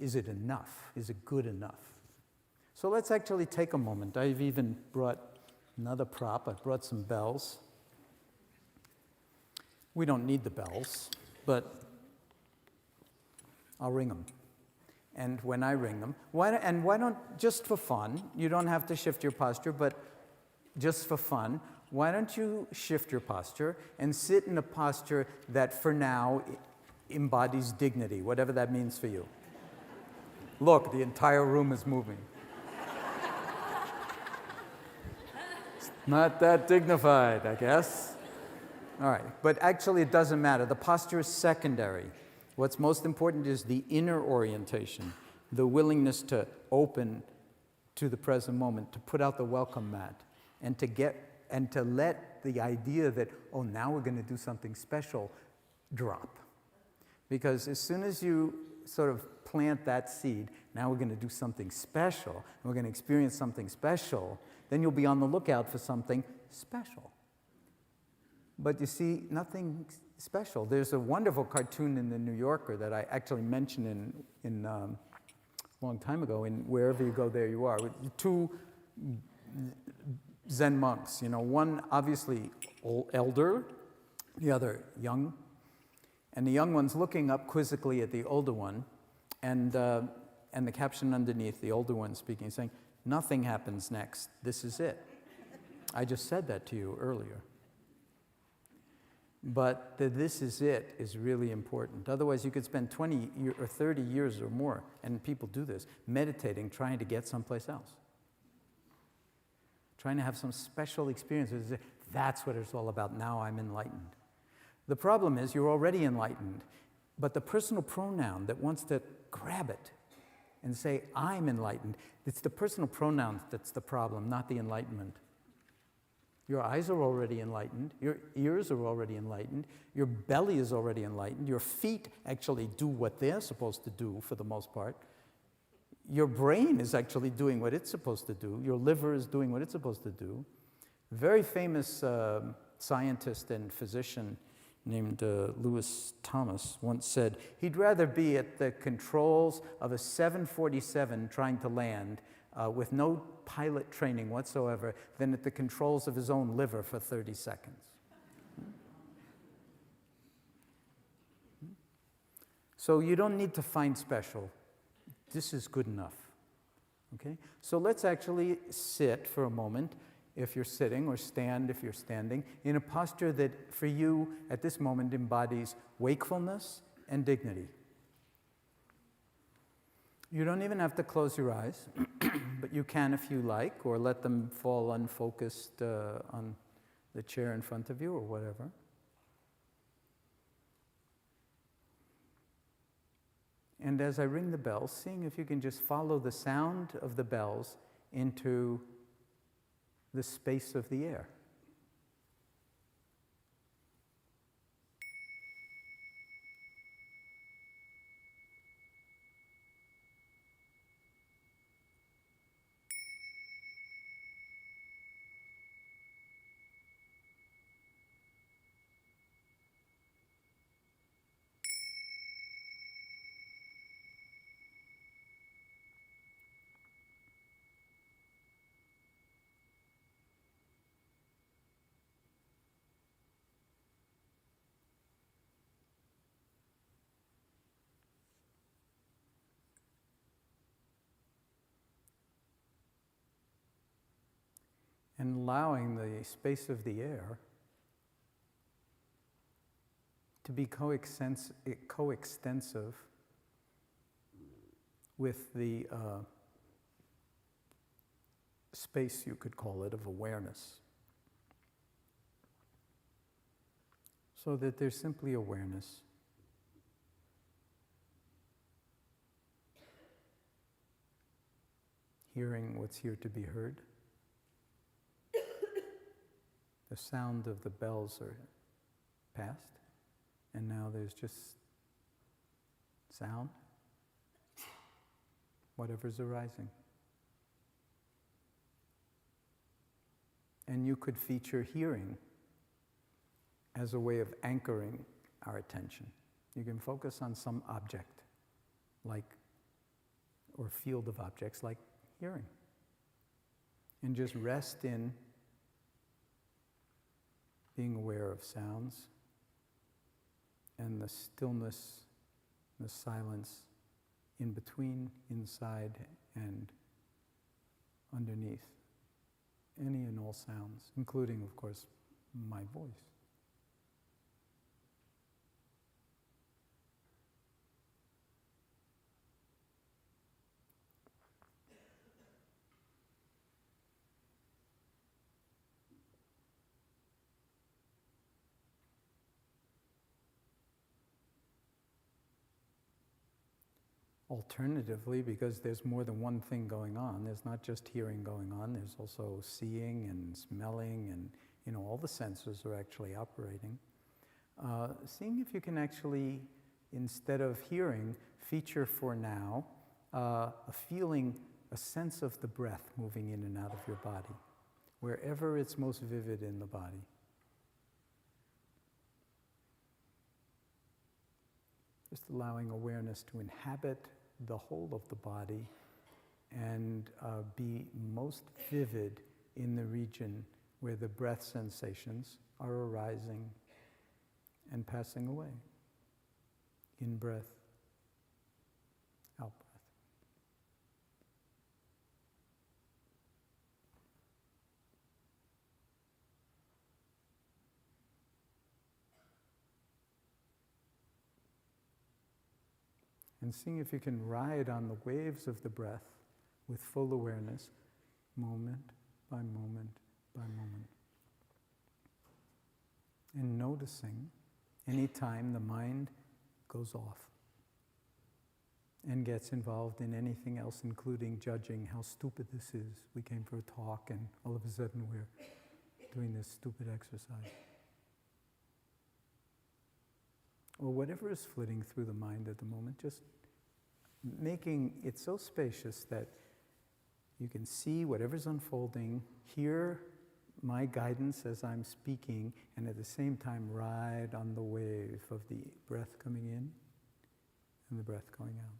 Is it enough? Is it good enough? So let's actually take a moment. I've even brought another prop. I've brought some bells. We don't need the bells, but I'll ring them. And when I ring them, why don't, just for fun, you don't have to shift your posture, but just for fun, why don't you shift your posture and sit in a posture that for now embodies dignity, whatever that means for you. Look, the entire room is moving. It's not that dignified, I guess. All right, but actually it doesn't matter. The posture is secondary. What's most important is the inner orientation, the willingness to open to the present moment, to put out the welcome mat, and to let the idea that, oh, now we're going to do something special, drop. Because as soon as you sort of plant that seed, now we're going to do something special, and we're going to experience something special, then you'll be on the lookout for something special. But you see, nothing special. There's a wonderful cartoon in the New Yorker that I actually mentioned in a long time ago, in Wherever You Go, There You Are, with two Zen monks, one obviously elder, the other young, and the young one's looking up quizzically at the older one, and the caption underneath, the older one speaking, saying, "Nothing happens next, this is it." I just said that to you earlier. But the "this is it" is really important. Otherwise, you could spend 20 or 30 years or more, and people do this, meditating, trying to get someplace else. Trying to have some special experience. That's what it's all about. Now I'm enlightened. The problem is you're already enlightened, but the personal pronoun that wants to grab it and say, I'm enlightened, it's the personal pronoun that's the problem, not the enlightenment. Your eyes are already enlightened. Your ears are already enlightened. Your belly is already enlightened. Your feet actually do what they're supposed to do for the most part. Your brain is actually doing what it's supposed to do. Your liver is doing what it's supposed to do. A very famous scientist and physician named Lewis Thomas once said he'd rather be at the controls of a 747 trying to land with no pilot training whatsoever than at the controls of his own liver for 30 seconds. So you don't need to find special. this is good enough. Okay? So let's actually sit for a moment, if you're sitting, or stand if you're standing, in a posture that for you at this moment embodies wakefulness and dignity. You don't even have to close your eyes, but you can if you like, or let them fall unfocused on the chair in front of you or whatever. And as I ring the bells, seeing if you can just follow the sound of the bells into the space of the air. And allowing the space of the air to be coextensive with the space, you could call it, of awareness. So that there's simply awareness. Hearing what's here to be heard. The sound of the bells are past, and now there's just sound, whatever's arising. And you could feature hearing as a way of anchoring our attention. You can focus on some object, or field of objects like hearing, and just rest in being aware of sounds and the stillness, the silence in between, inside, and underneath any and all sounds, including, of course, my voice. Alternatively, because there's more than one thing going on, there's not just hearing going on, there's also seeing and smelling, and all the senses are actually operating. Seeing if you can actually, instead of hearing, feature for now a feeling, a sense of the breath moving in and out of your body, wherever it's most vivid in the body. Just allowing awareness to inhabit the whole of the body and be most vivid in the region where the breath sensations are arising and passing away. In breath, out breath. And seeing if you can ride on the waves of the breath with full awareness, moment by moment by moment. And noticing any time the mind goes off and gets involved in anything else, including judging how stupid this is. We came for a talk and all of a sudden we're doing this stupid exercise. Or whatever is flitting through the mind at the moment, just making it so spacious that you can see whatever's unfolding, hear my guidance as I'm speaking, and at the same time ride on the wave of the breath coming in and the breath going out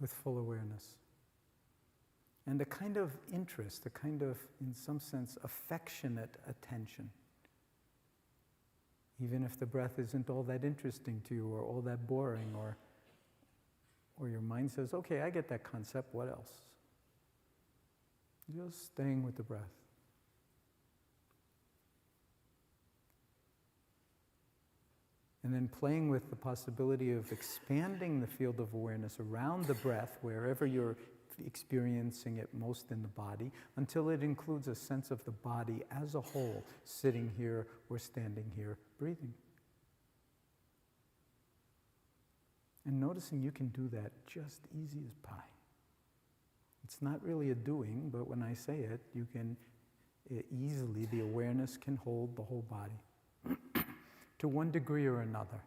with full awareness. And a kind of interest, a kind of, in some sense, affectionate attention. Even if the breath isn't all that interesting to you or all that boring or or your mind says, okay, I get that concept, what else? Just staying with the breath. And then playing with the possibility of expanding the field of awareness around the breath, wherever you're experiencing it most in the body, until it includes a sense of the body as a whole, sitting here or standing here, breathing. And noticing you can do that just easy as pie. It's not really a doing, but when I say it, you can easily, the awareness can hold the whole body to one degree or another.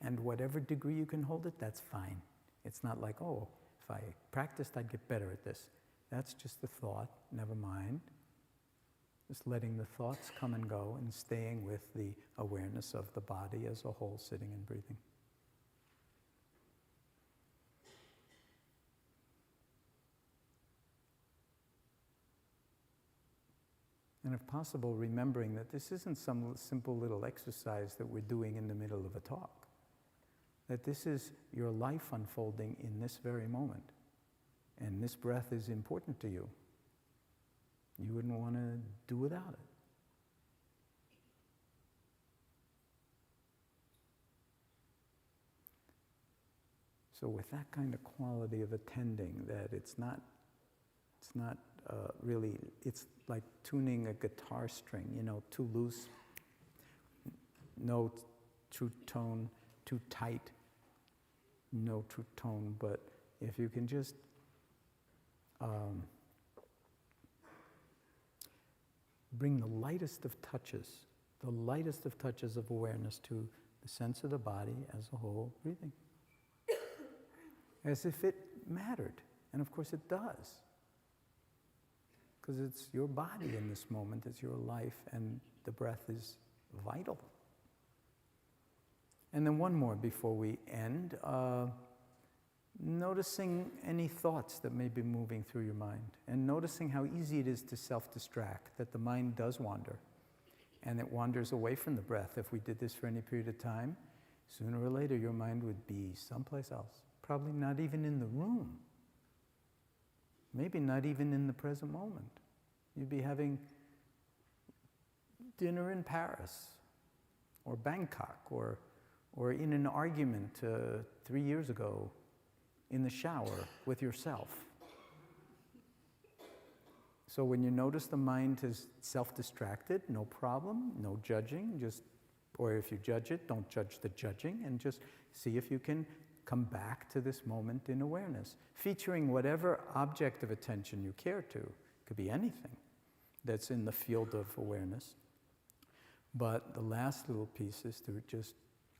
And whatever degree you can hold it, that's fine. It's not like, oh, if I practiced, I'd get better at this. That's just a thought, never mind. Just letting the thoughts come and go and staying with the awareness of the body as a whole, sitting and breathing. And if possible, remembering that this isn't some simple little exercise that we're doing in the middle of a talk. That this is your life unfolding in this very moment. And this breath is important to you. You wouldn't want to do without it. So with that kind of quality of attending, that it's not really, it's like tuning a guitar string, too loose, no true tone, too tight, no true tone. But if you can just bring the lightest of touches of awareness to the sense of the body as a whole, breathing. As if it mattered. And of course it does. Because it's your body in this moment, it's your life, and the breath is vital. And then one more before we end. Noticing any thoughts that may be moving through your mind, and noticing how easy it is to self-distract, that the mind does wander, and it wanders away from the breath. If we did this for any period of time, sooner or later your mind would be someplace else, probably not even in the room, maybe not even in the present moment. You'd be having dinner in Paris, or Bangkok, or in an argument 3 years ago, in the shower with yourself. So when you notice the mind is self-distracted, no problem, no judging, or if you judge it, don't judge the judging, and just see if you can come back to this moment in awareness, featuring whatever object of attention you care to. It could be anything that's in the field of awareness. But the last little piece is to just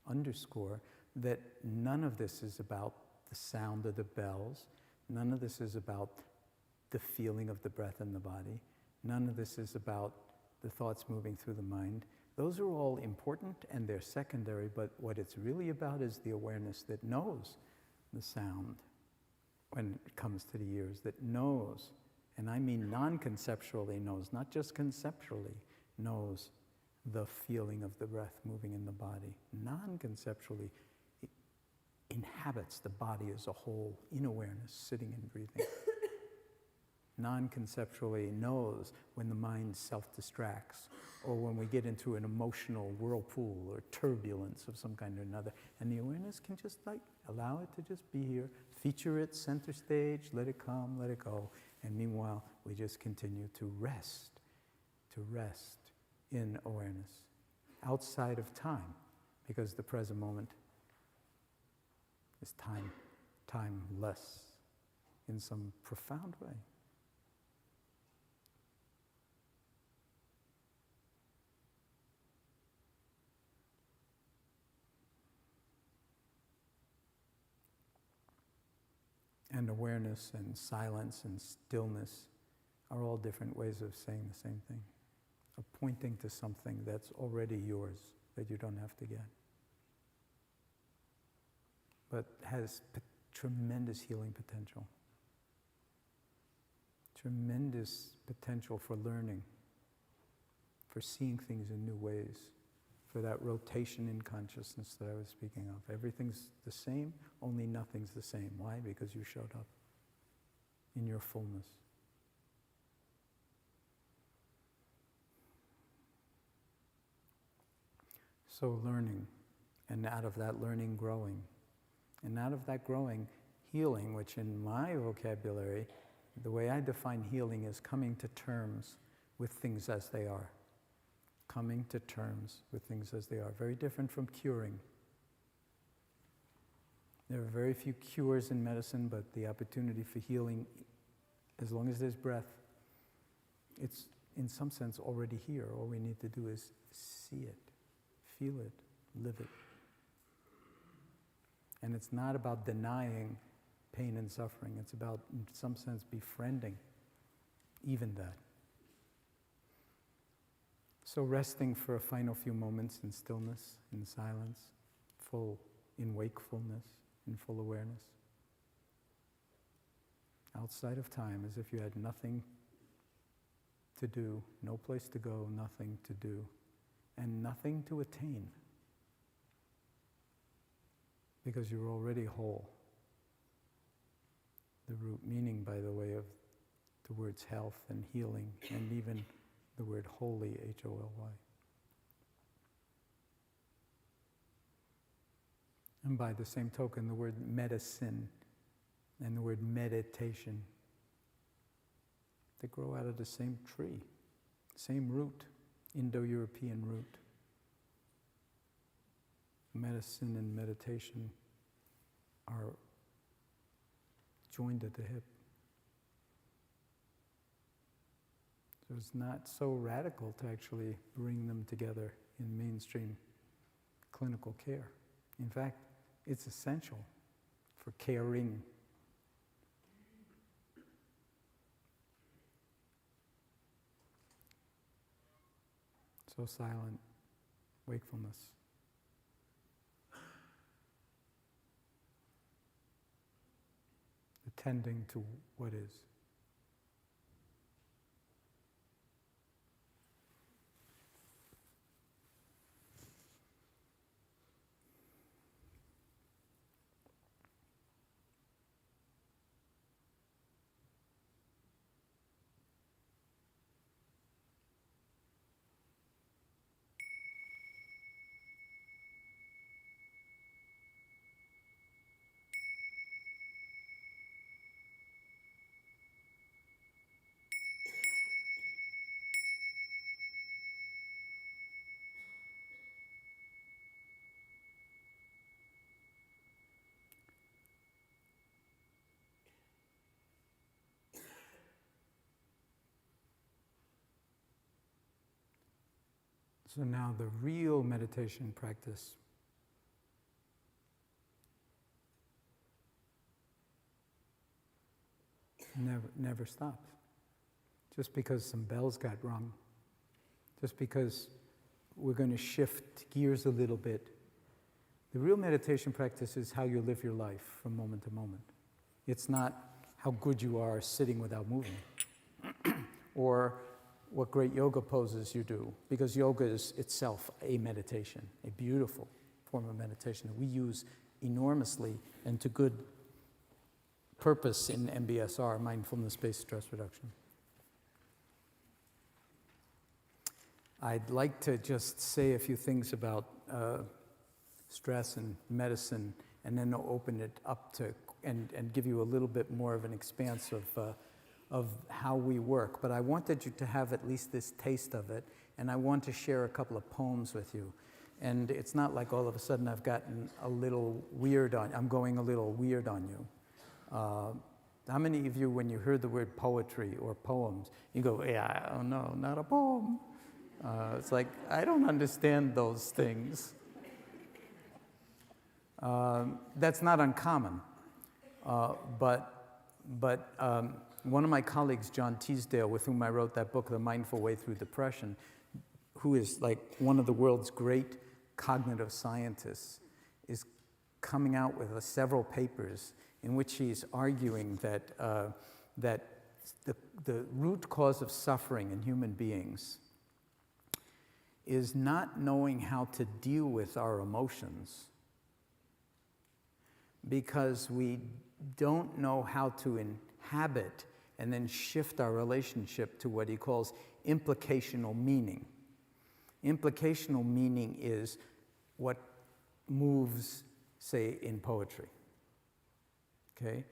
underscore that none of this is about the sound of the bells. None of this is about the feeling of the breath in the body. None of this is about the thoughts moving through the mind. Those are all important and they're secondary, but what it's really about is the awareness that knows the sound when it comes to the ears, that knows, and I mean non-conceptually knows, not just conceptually, knows the feeling of the breath moving in the body. Non-conceptually, inhabits the body as a whole in awareness, sitting and breathing. Non-conceptually knows when the mind self-distracts, or when we get into an emotional whirlpool or turbulence of some kind or another. And the awareness can just allow it to just be here, feature it center stage, let it come, let it go. And meanwhile, we just continue to rest in awareness, outside of time, because the present moment is timeless in some profound way. And awareness and silence and stillness are all different ways of saying the same thing, of pointing to something that's already yours, that you don't have to get, but has tremendous healing potential, tremendous potential for learning, for seeing things in new ways, for that rotation in consciousness that I was speaking of. Everything's the same, only nothing's the same. Why? Because you showed up in your fullness. So learning, and out of that learning, growing. And out of that growing, healing, which in my vocabulary, the way I define healing is coming to terms with things as they are. Coming to terms with things as they are. Very different from curing. There are very few cures in medicine, but the opportunity for healing, as long as there's breath, it's in some sense already here. All we need to do is see it, feel it, live it. And it's not about denying pain and suffering. It's about, in some sense, befriending even that. So resting for a final few moments in stillness, in silence, full in wakefulness, in full awareness. Outside of time, as if you had nothing to do, no place to go, nothing to do, and nothing to attain. Because you're already whole. The root meaning, by the way, of the words health and healing, and even the word holy, H-O-L-Y. And by the same token, the word medicine and the word meditation, they grow out of the same tree, same root, Indo-European root. Medicine and meditation are joined at the hip. So it's not so radical to actually bring them together in mainstream clinical care. In fact, it's essential for caring. So silent wakefulness. Attending to what is. So now the real meditation practice never stops. Just because some bells got rung, just because we're going to shift gears a little bit. The real meditation practice is how you live your life from moment to moment. It's not how good you are sitting without moving, or what great yoga poses you do, because yoga is itself a meditation, a beautiful form of meditation that we use enormously and to good purpose in MBSR, mindfulness-based stress reduction. I'd like to just say a few things about stress and medicine, and then open it up to, and give you a little bit more of an expanse of how we work. But I wanted you to have at least this taste of it, and I want to share a couple of poems with you. And it's not like all of a sudden I've gotten a little weird on, I'm going a little weird on you. How many of you, when you heard the word poetry or poems, you go, yeah, oh no, not a poem. It's like, I don't understand those things. That's not uncommon. But one of my colleagues, John Teasdale, with whom I wrote that book, The Mindful Way Through Depression, who is like one of the world's great cognitive scientists, is coming out with several papers in which he's arguing that the root cause of suffering in human beings is not knowing how to deal with our emotions because we don't know how to inhabit and then shift our relationship to what he calls implicational meaning. Implicational meaning is what moves, say, in poetry. Okay?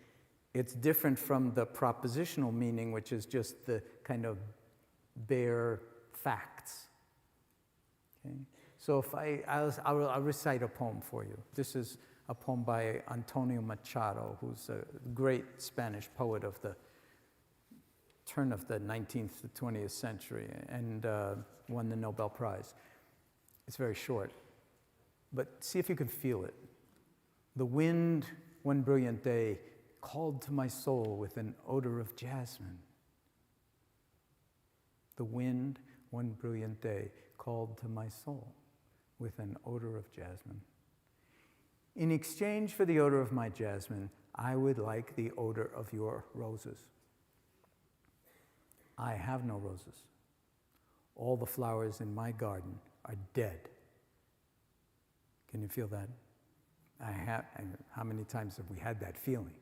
It's different from the propositional meaning, which is just the kind of bare facts. Okay? So if I'll recite a poem for you. This is a poem by Antonio Machado, who's a great Spanish poet of the turn of the 19th to 20th century and won the Nobel Prize. It's very short, but see if you can feel it. The wind, one brilliant day, called to my soul with an odor of jasmine. The wind, one brilliant day, called to my soul with an odor of jasmine. In exchange for the odor of my jasmine, I would like the odor of your roses. I have no roses. All the flowers in my garden are dead. Can you feel that? And how many times have we had that feeling?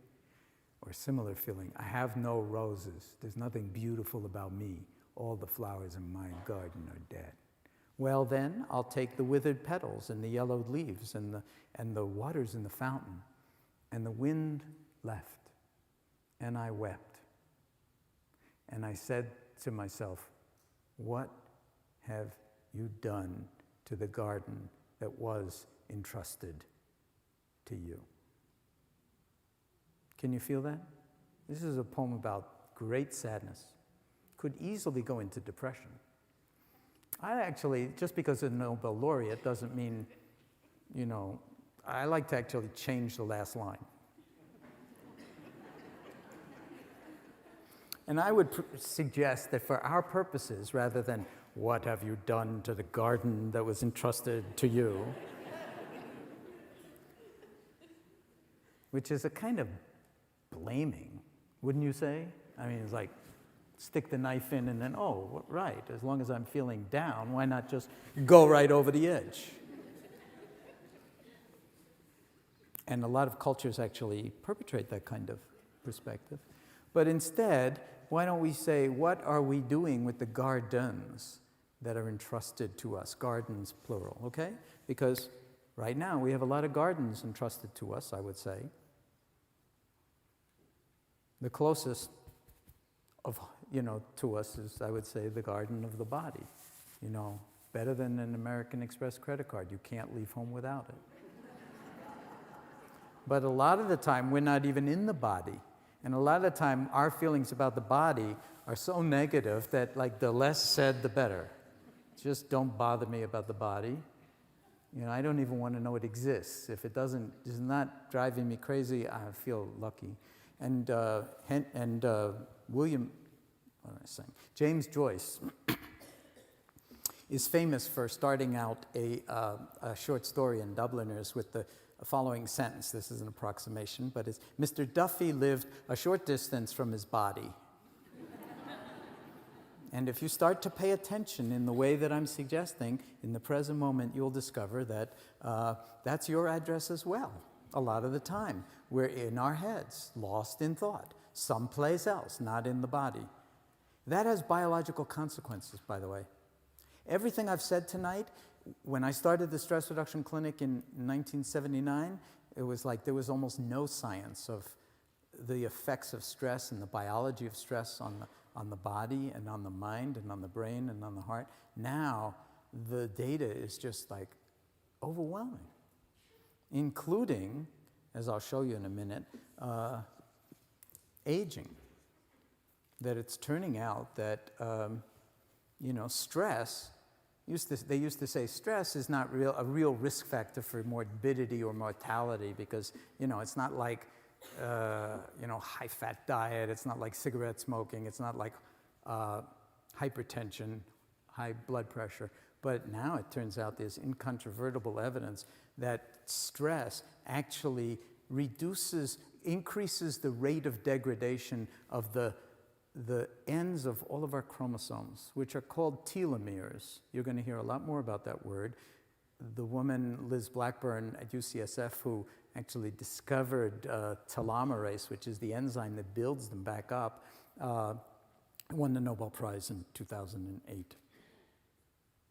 Or a similar feeling? I have no roses. There's nothing beautiful about me. All the flowers in my garden are dead. Well then, I'll take the withered petals and the yellowed leaves and the waters in the fountain. And the wind left, and I wept. And I said to myself, what have you done to the garden that was entrusted to you? Can you feel that? This is a poem about great sadness. Could easily go into depression. I actually, just because a Nobel laureate doesn't mean, I like to actually change the last line. And I would suggest that for our purposes, rather than, what have you done to the garden that was entrusted to you, which is a kind of blaming, wouldn't you say? I mean, it's like, stick the knife in and then, right, as long as I'm feeling down, why not just go right over the edge? And a lot of cultures actually perpetrate that kind of perspective. But instead, why don't we say, what are we doing with the gardens that are entrusted to us? Gardens, plural, okay? Because right now we have a lot of gardens entrusted to us, I would say. The closest to us is, I would say, the garden of the body. Better than an American Express credit card. You can't leave home without it. But a lot of the time, we're not even in the body. And a lot of the time, our feelings about the body are so negative that, the less said, the better. Just don't bother me about the body. I don't even want to know it exists. If it is not driving me crazy, I feel lucky. And James Joyce is famous for starting out a short story in Dubliners with the following sentence. This is an approximation, but it's, Mr. Duffy lived a short distance from his body. And if you start to pay attention in the way that I'm suggesting, in the present moment, you'll discover that that's your address as well. A lot of the time, we're in our heads, lost in thought, someplace else, not in the body. That has biological consequences, by the way. Everything I've said tonight, when I started the stress reduction clinic in 1979, it was like there was almost no science of the effects of stress and the biology of stress on the body and on the mind and on the brain and on the heart. Now, the data is just overwhelming, including, as I'll show you in a minute, aging. That it's turning out that, stress, they used to say stress is not a real risk factor for morbidity or mortality because, it's not like, high-fat diet, it's not like cigarette smoking, it's not like hypertension, high blood pressure. But now it turns out there's incontrovertible evidence that stress actually increases the rate of degradation of the the ends of all of our chromosomes, which are called telomeres. You're going to hear a lot more about that word. The woman, Liz Blackburn at UCSF, who actually discovered telomerase, which is the enzyme that builds them back up, won the Nobel Prize in 2008.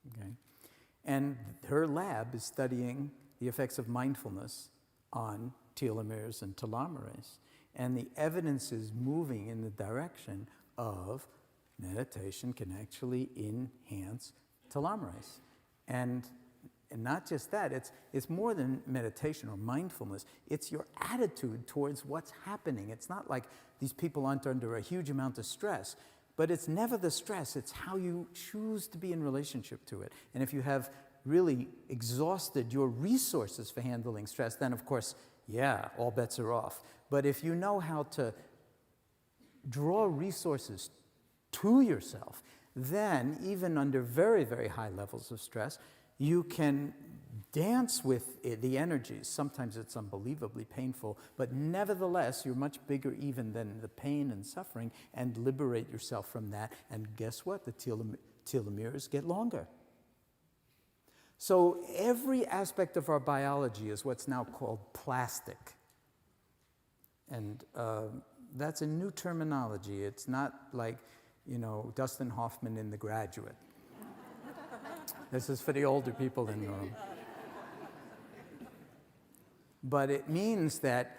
Okay? And her lab is studying the effects of mindfulness on telomeres and telomerase. And the evidence is moving in the direction of meditation can actually enhance telomerase. And not just that, it's more than meditation or mindfulness. It's your attitude towards what's happening. It's not like these people aren't under a huge amount of stress, but it's never the stress. It's how you choose to be in relationship to it. And if you have really exhausted your resources for handling stress, then of course, yeah, all bets are off. But if you know how to draw resources to yourself, then even under very, very high levels of stress, you can dance with the energies. Sometimes it's unbelievably painful, but nevertheless, you're much bigger even than the pain and suffering, and liberate yourself from that. And guess what? The telomeres get longer. So every aspect of our biology is what's now called plastic. And that's a new terminology. It's not like, Dustin Hoffman in The Graduate. This is for the older people in the room. But it means that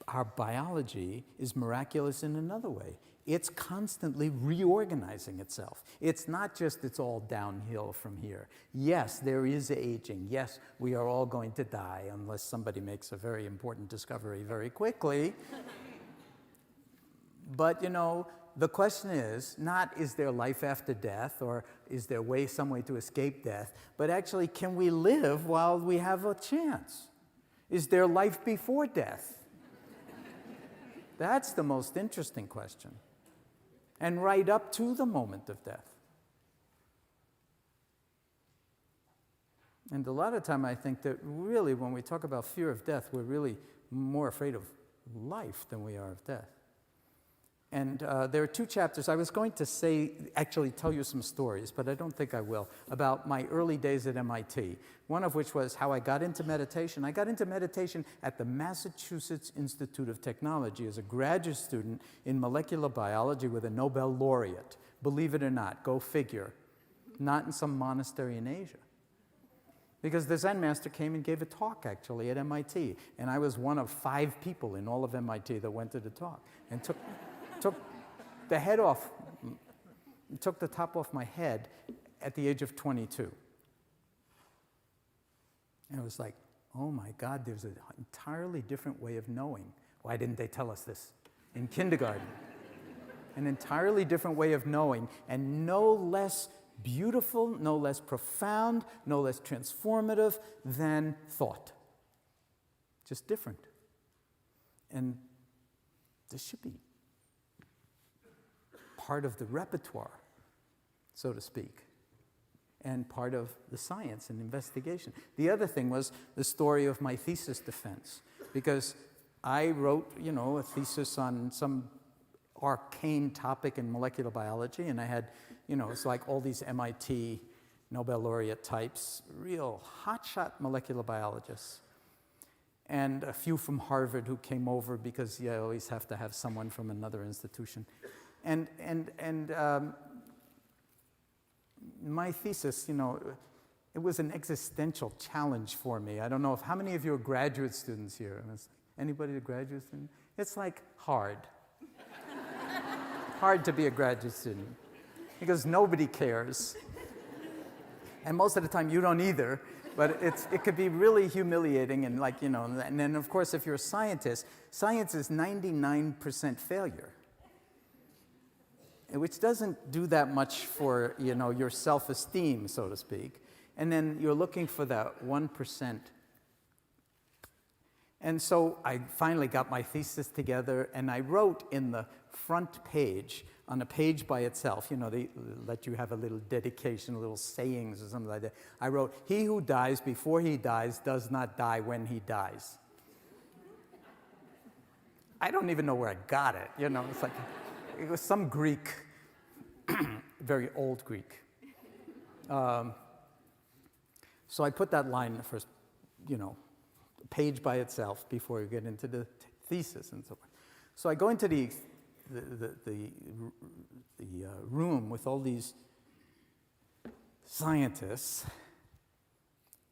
our biology is miraculous in another way. It's constantly reorganizing itself. It's not just it's all downhill from here. Yes, there is aging. Yes, we are all going to die unless somebody makes a very important discovery very quickly. But, the question is not, is there life after death, or is there some way to escape death, but actually, can we live while we have a chance? Is there life before death? That's the most interesting question. And right up to the moment of death. And a lot of time I think that really when we talk about fear of death, we're really more afraid of life than we are of death. And there are two chapters. I was going to actually tell you some stories, but I don't think I will, about my early days at MIT, one of which was how I got into meditation. I got into meditation at the Massachusetts Institute of Technology as a graduate student in molecular biology with a Nobel laureate. Believe it or not, go figure. Not in some monastery in Asia. Because the Zen master came and gave a talk, actually, at MIT. And I was one of 5 people in all of MIT that went to the talk and took the head off, took the top off my head at the age of 22. And it was like, oh my God, there's an entirely different way of knowing. Why didn't they tell us this in kindergarten? An entirely different way of knowing, and no less beautiful, no less profound, no less transformative than thought. Just different. And this should be part of the repertoire, so to speak, and part of the science and investigation. The other thing was the story of my thesis defense, because I wrote, a thesis on some arcane topic in molecular biology, and I had, it's like all these MIT Nobel laureate types, real hotshot molecular biologists, and a few from Harvard who came over because you always have to have someone from another institution. And my thesis, it was an existential challenge for me. I don't know how many of you are graduate students here? Anybody a graduate student? It's like hard. Hard to be a graduate student because nobody cares. And most of the time you don't either, but it could be really humiliating and and then of course if you're a scientist, science is 99% failure. Which doesn't do that much for, your self-esteem, so to speak. And then you're looking for that 1%. And so I finally got my thesis together, and I wrote in the front page, on a page by itself, they let you have a little dedication, a little sayings or something like that. I wrote, "He who dies before he dies does not die when he dies." I don't even know where I got it, it's like... it was some Greek, very old Greek. So I put that line in the first, page by itself before you get into the thesis and so on. So I go into the room with all these scientists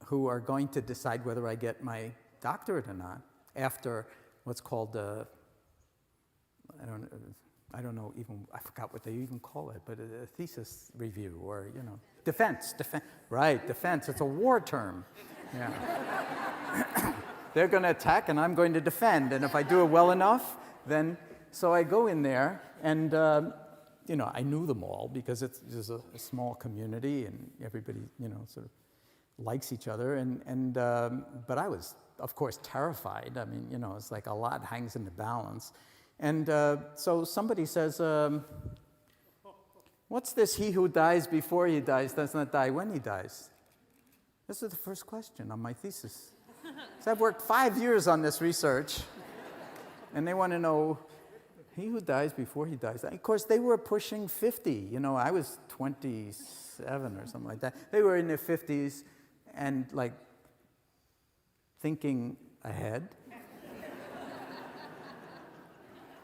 who are going to decide whether I get my doctorate or not after what's called I don't know even, I forgot what they even call it, but a thesis review or, defense, right, defense, it's a war term. Yeah. They're going to attack and I'm going to defend, and if I do it well enough, then, so I go in there and, I knew them all because it's just a small community and everybody, sort of likes each other, but I was, of course, terrified. I mean, it's like a lot hangs in the balance. And so somebody says, what's this, he who dies before he dies does not die when he dies? This is the first question on my thesis. So I've worked 5 years on this research, and they want to know, he who dies before he dies. Of course, they were pushing 50. I was 27 or something like that. They were in their 50s and, like, thinking ahead.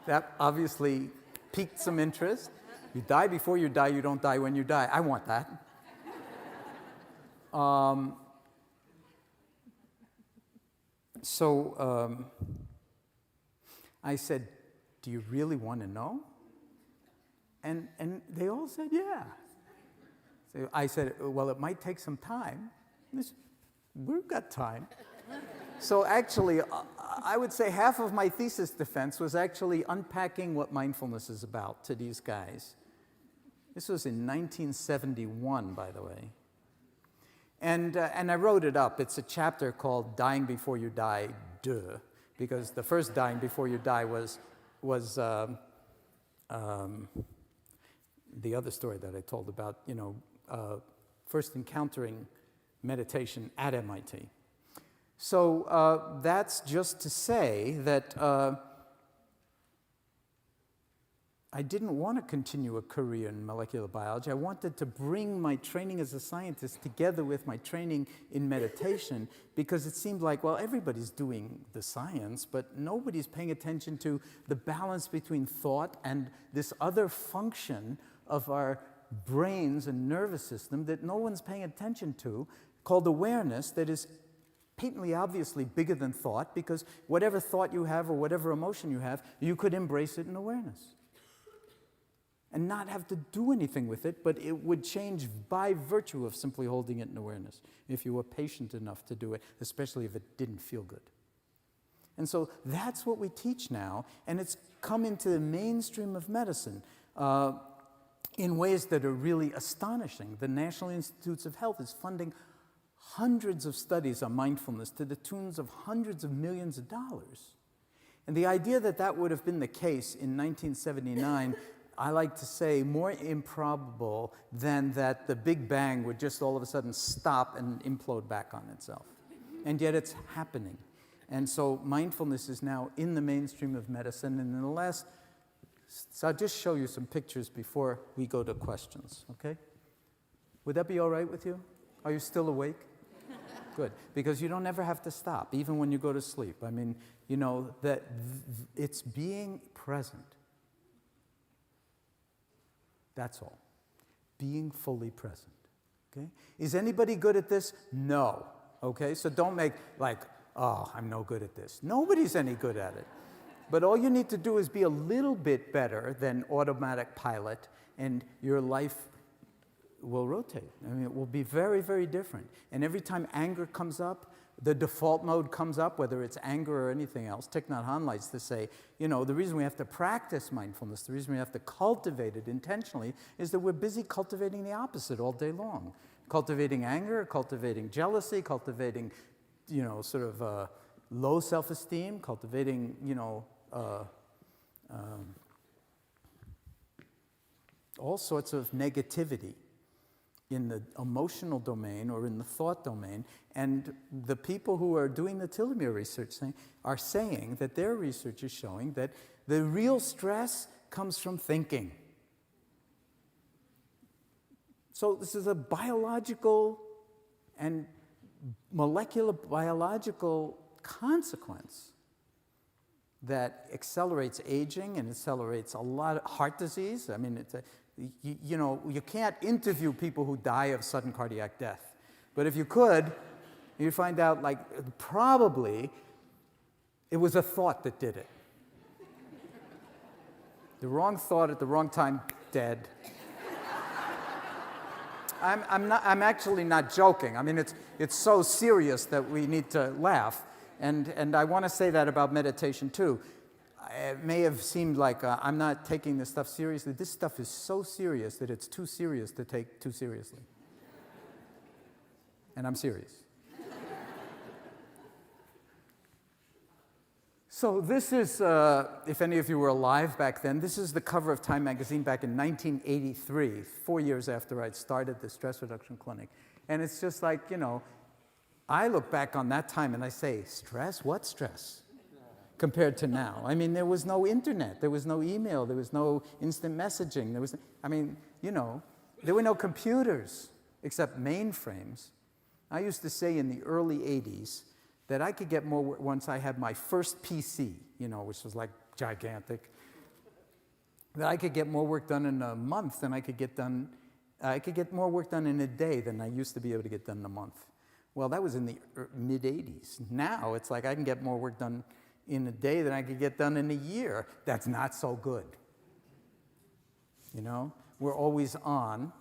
That obviously piqued some interest. You die before you die, you don't die when you die. I want that. So I said, do you really want to know? And they all said, yeah. So I said, well, it might take some time. They said, we've got time. So actually, I would say half of my thesis defense was actually unpacking what mindfulness is about to these guys. This was in 1971, by the way. And I wrote it up. It's a chapter called Dying Before You Die, Duh, because the first Dying Before You Die was the other story that I told about, first encountering meditation at MIT. So that's just to say that I didn't want to continue a career in molecular biology. I wanted to bring my training as a scientist together with my training in meditation because it seemed like, well, everybody's doing the science, but nobody's paying attention to the balance between thought and this other function of our brains and nervous system that no one's paying attention to, called awareness, that is patently, obviously bigger than thought, because whatever thought you have or whatever emotion you have, you could embrace it in awareness and not have to do anything with it, but it would change by virtue of simply holding it in awareness if you were patient enough to do it, especially if it didn't feel good. And so that's what we teach now, and it's come into the mainstream of medicine in ways that are really astonishing. The National Institutes of Health is funding hundreds of studies on mindfulness to the tunes of hundreds of millions of dollars. And the idea that that would have been the case in 1979, I like to say more improbable than that the Big Bang would just all of a sudden stop and implode back on itself. And yet it's happening. And so mindfulness is now in the mainstream of medicine. And in the last, so I'll just show you some pictures before we go to questions, okay? Would that be all right with you? Are you still awake? Good, because you don't ever have to stop, even when you go to sleep. I mean, that it's being present. That's all. Being fully present, okay? Is anybody good at this? No, okay? So don't make like, oh, I'm no good at this. Nobody's any good at it. But all you need to do is be a little bit better than automatic pilot, and your life will rotate. I mean, it will be very, very different. And every time anger comes up, the default mode comes up, whether it's anger or anything else. Thich Nhat Hanh likes to say, the reason we have to practice mindfulness, the reason we have to cultivate it intentionally, is that we're busy cultivating the opposite all day long. Cultivating anger, cultivating jealousy, cultivating, sort of low self-esteem, cultivating, all sorts of negativity in the emotional domain or in the thought domain. And the people who are doing the telomere research are saying that their research is showing that the real stress comes from thinking. So this is a biological and molecular biological consequence that accelerates aging and accelerates a lot of heart disease. I mean, you can't interview people who die of sudden cardiac death. But if you could, you'd find out, like, probably it was a thought that did it. The wrong thought at the wrong time, dead. I'm actually not joking. I mean, it's so serious that we need to laugh. And I want to say that about meditation, too. It may have seemed like I'm not taking this stuff seriously. This stuff is so serious that it's too serious to take too seriously. And I'm serious. So this is, if any of you were alive back then, this is the cover of Time magazine back in 1983, 4 years after I'd started the stress reduction clinic. And it's just like, I look back on that time and I say, stress? What stress? Compared to now. I mean, there was no internet, there was no email, there was no instant messaging, there were no computers except mainframes. I used to say in the early 80s that I could get more work once I had my first PC, which was like gigantic, that I could get more work done in a month than I could get more work done in a day than I used to be able to get done in a month. Well, that was in the mid-'80s. Now it's like I can get more work done in a day than I could get done in a year. That's not so good. We're always on.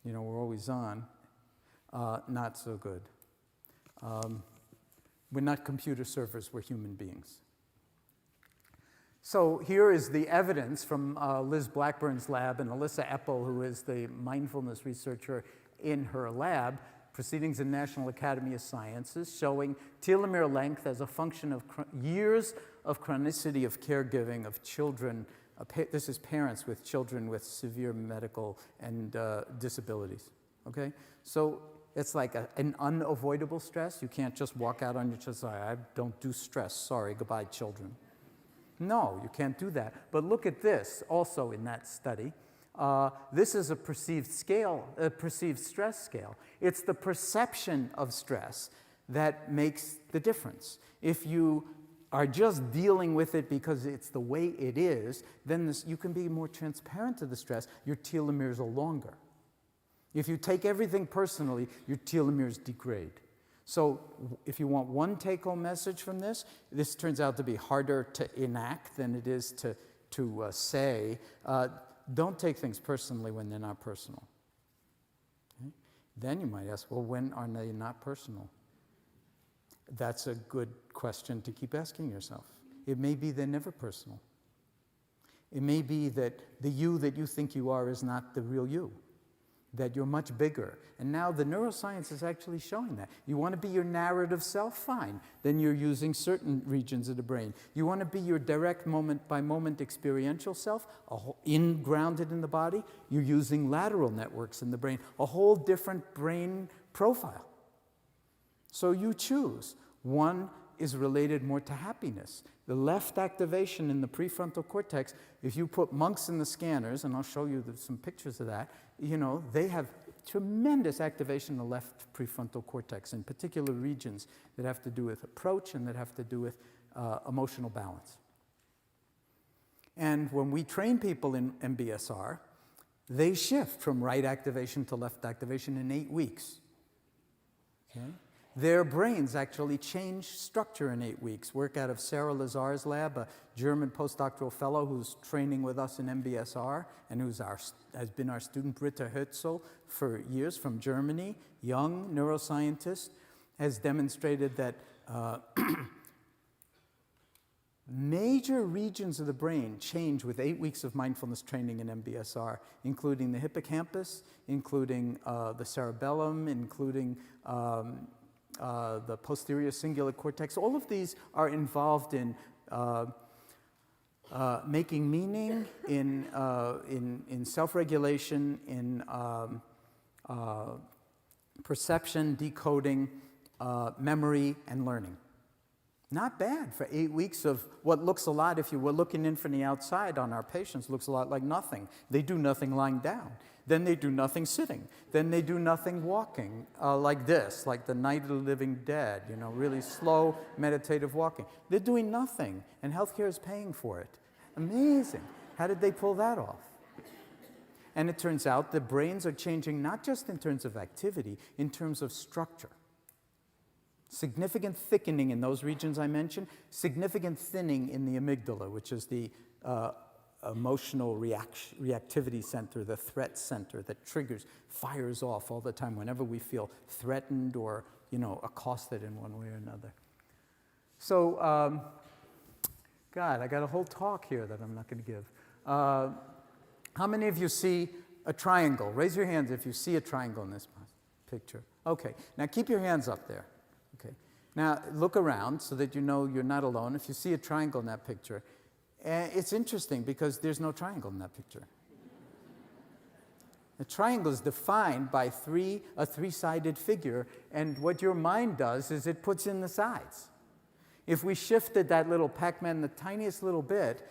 We're always on. Not so good. We're not computer servers, we're human beings. So here is the evidence from Liz Blackburn's lab and Alyssa Eppel, who is the mindfulness researcher in her lab, Proceedings in National Academy of Sciences, showing telomere length as a function of years of chronicity of caregiving of children. This is parents with children with severe medical and disabilities. Okay? So it's like an unavoidable stress. You can't just walk out on your chest, I don't do stress, sorry, goodbye, children. No, you can't do that. But look at this, also in that study. This is a perceived stress scale. It's the perception of stress that makes the difference. If you are just dealing with it because it's the way it is, then you can be more transparent to the stress. Your telomeres are longer. If you take everything personally, your telomeres degrade. So if you want one take-home message from this turns out to be harder to enact than it is to say. Don't take things personally when they're not personal. Okay? Then you might ask, well, when are they not personal? That's a good question to keep asking yourself. It may be they're never personal. It may be that the you that you think you are is not the real you, that you're much bigger. And now the neuroscience is actually showing that. You want to be your narrative self? Fine. Then you're using certain regions of the brain. You want to be your direct moment-by-moment experiential self, grounded in the body? You're using lateral networks in the brain, a whole different brain profile. So you choose. One is related more to happiness. The left activation in the prefrontal cortex, if you put monks in the scanners, and I'll show you some pictures of that, they have tremendous activation in the left prefrontal cortex, in particular regions that have to do with approach and that have to do with emotional balance. And when we train people in MBSR, they shift from right activation to left activation in 8 weeks. Okay? Their brains actually change structure in 8 weeks. Work out of Sarah Lazar's lab, a German postdoctoral fellow who's training with us in MBSR and has been our student, Britta Herzl, for years from Germany, young neuroscientist, has demonstrated that major regions of the brain change with 8 weeks of mindfulness training in MBSR, including the hippocampus, including the cerebellum, including the posterior cingulate cortex. All of these are involved in making meaning, in self-regulation, in perception, decoding, memory, and learning. Not bad for 8 weeks of what looks a lot, if you were looking in from the outside on our patients, looks a lot like nothing. They do nothing lying down. Then they do nothing sitting. Then they do nothing walking, like this, like the Night of the Living Dead, really slow meditative walking. They're doing nothing, and healthcare is paying for it. Amazing. How did they pull that off? And it turns out the brains are changing not just in terms of activity, in terms of structure. Significant thickening in those regions I mentioned, significant thinning in the amygdala, which is the emotional reactivity center, the threat center that fires off all the time whenever we feel threatened or, accosted in one way or another. So, God, I got a whole talk here that I'm not going to give. How many of you see a triangle? Raise your hands if you see a triangle in this picture. Okay, now keep your hands up there. Okay. Now, look around so that you know you're not alone. If you see a triangle in that picture, it's interesting because there's no triangle in that picture. A triangle is defined by a three-sided figure, and what your mind does is it puts in the sides. If we shifted that little Pac-Man the tiniest little bit,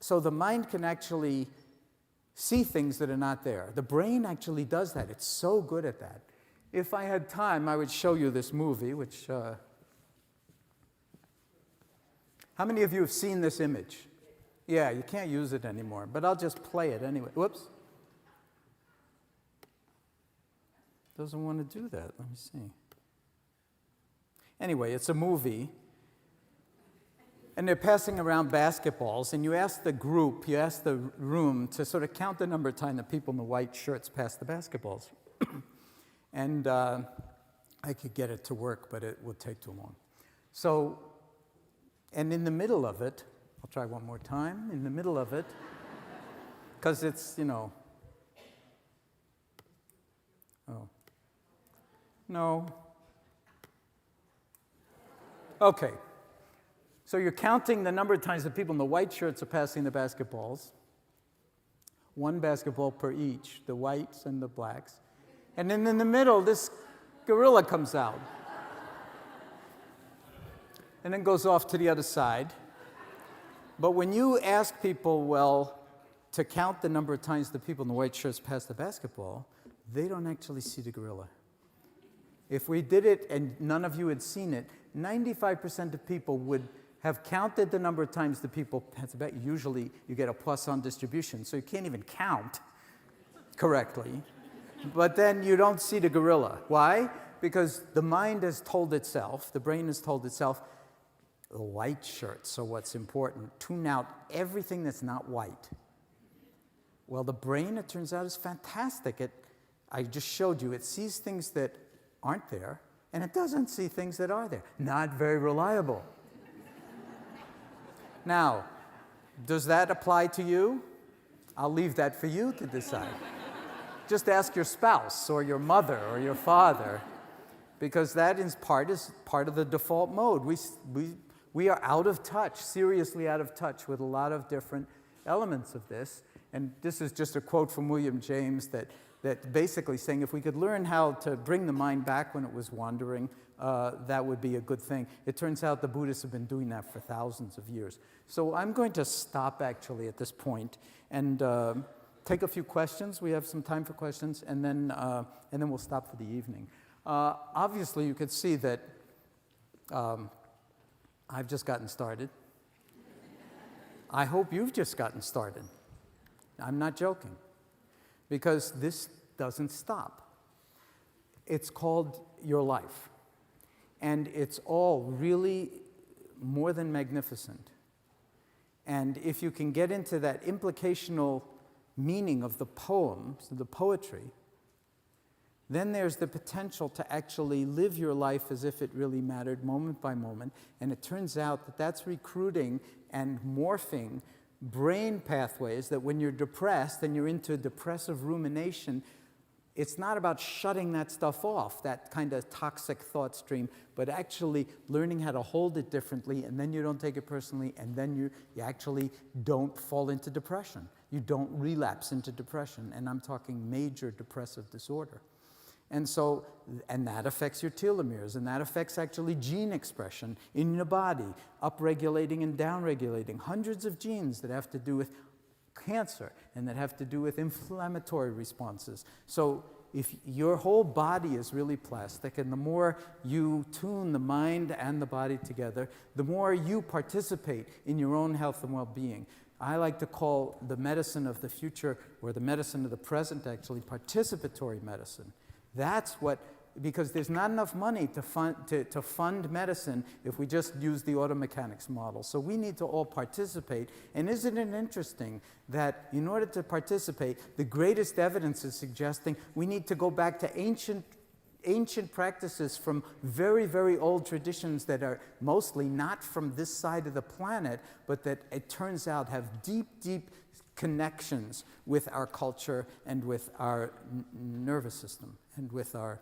so the mind can actually see things that are not there. The brain actually does that. It's so good at that. If I had time, I would show you this movie, which... How many of you have seen this image? Yeah, you can't use it anymore, but I'll just play it anyway. Whoops. Doesn't want to do that. Let me see. Anyway, it's a movie, and they're passing around basketballs, and you ask the room to sort of count the number of times the people in the white shirts pass the basketballs. And I could get it to work, but it would take too long. So, and in the middle of it, I'll try one more time, in the middle of it, because it's, oh, no. Okay, so you're counting the number of times the people in the white shirts are passing the basketballs, one basketball per each, the whites and the blacks. And then in the middle, this gorilla comes out. And then goes off to the other side. But when you ask people, to count the number of times the people in the white shirts pass the basketball, they don't actually see the gorilla. If we did it and none of you had seen it, 95% of people would have counted the number of times the people pass the basketball. Usually you get a Poisson distribution, so you can't even count correctly. But then you don't see the gorilla. Why? Because the mind has told itself, the brain has told itself, the white shirts are what's important. Tune out everything that's not white. Well, the brain, it turns out, is fantastic. I just showed you, it sees things that aren't there, and it doesn't see things that are there. Not very reliable. Now, does that apply to you? I'll leave that for you to decide. Just ask your spouse or your mother or your father, because that is part of the default mode. We are out of touch, seriously out of touch with a lot of different elements of this. And this is just a quote from William James that basically saying if we could learn how to bring the mind back when it was wandering, that would be a good thing. It turns out the Buddhists have been doing that for thousands of years. So I'm going to stop actually at this point and take a few questions. We have some time for questions, and then we'll stop for the evening. Obviously, you could see that I've just gotten started. I hope you've just gotten started. I'm not joking, because this doesn't stop. It's called your life, and it's all really more than magnificent. And if you can get into that implicational meaning of the poems, the poetry, then there's the potential to actually live your life as if it really mattered moment by moment. And it turns out that that's recruiting and morphing brain pathways that when you're depressed and you're into depressive rumination, it's not about shutting that stuff off, that kind of toxic thought stream, but actually learning how to hold it differently, and then you don't take it personally, and then you actually don't fall into depression. You don't relapse into depression, and I'm talking major depressive disorder. And so, and that affects your telomeres, and that affects actually gene expression in your body, upregulating and downregulating hundreds of genes that have to do with cancer and that have to do with inflammatory responses. So if your whole body is really plastic, and the more you tune the mind and the body together, the more you participate in your own health and well-being. I like to call the medicine of the future, or the medicine of the present actually, participatory medicine. That's what, because there's not enough money to fund medicine if we just use the auto mechanics model. So we need to all participate. And isn't it interesting that in order to participate, the greatest evidence is suggesting we need to go back to ancient practices from very, very old traditions that are mostly not from this side of the planet, but that it turns out have deep, deep connections with our culture and with our nervous system and with our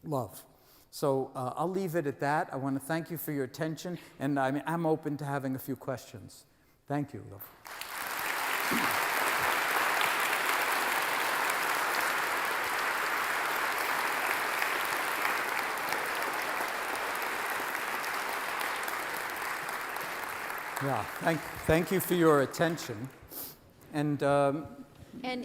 love. So I'll leave it at that. I want to thank you for your attention, and I'm open to having a few questions. Thank you, love. Yeah, thank you for your attention. And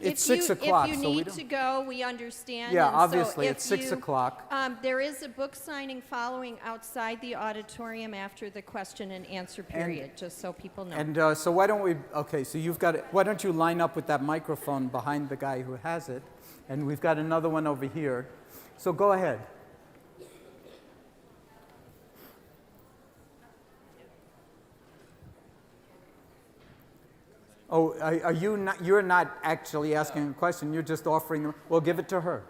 it's 6 o'clock, if you so we need don't... to go, we understand. Yeah, and obviously, so it's 6 o'clock. There is a book signing following outside the auditorium after the question and answer period, just so people know. And so why don't we, okay, so you've got it, why don't you line up with that microphone behind the guy who has it, and we've got another one over here. So go ahead. Oh, are you not, you're not actually asking a question, you're just offering them. Well, give it to her.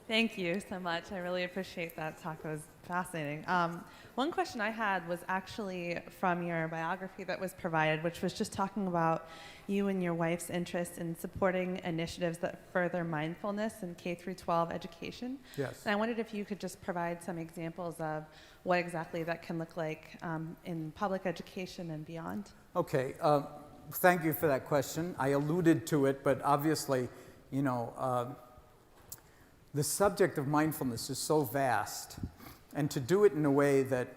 Thank you so much. I really appreciate that talk. It was fascinating. One question I had was actually from your biography that was provided, which was just talking about you and your wife's interest in supporting initiatives that further mindfulness in K-12 education. Yes. And I wondered if you could just provide some examples of what exactly that can look like in public education and beyond. Okay, thank you for that question. I alluded to it, but obviously, you know, the subject of mindfulness is so vast, and to do it in a way that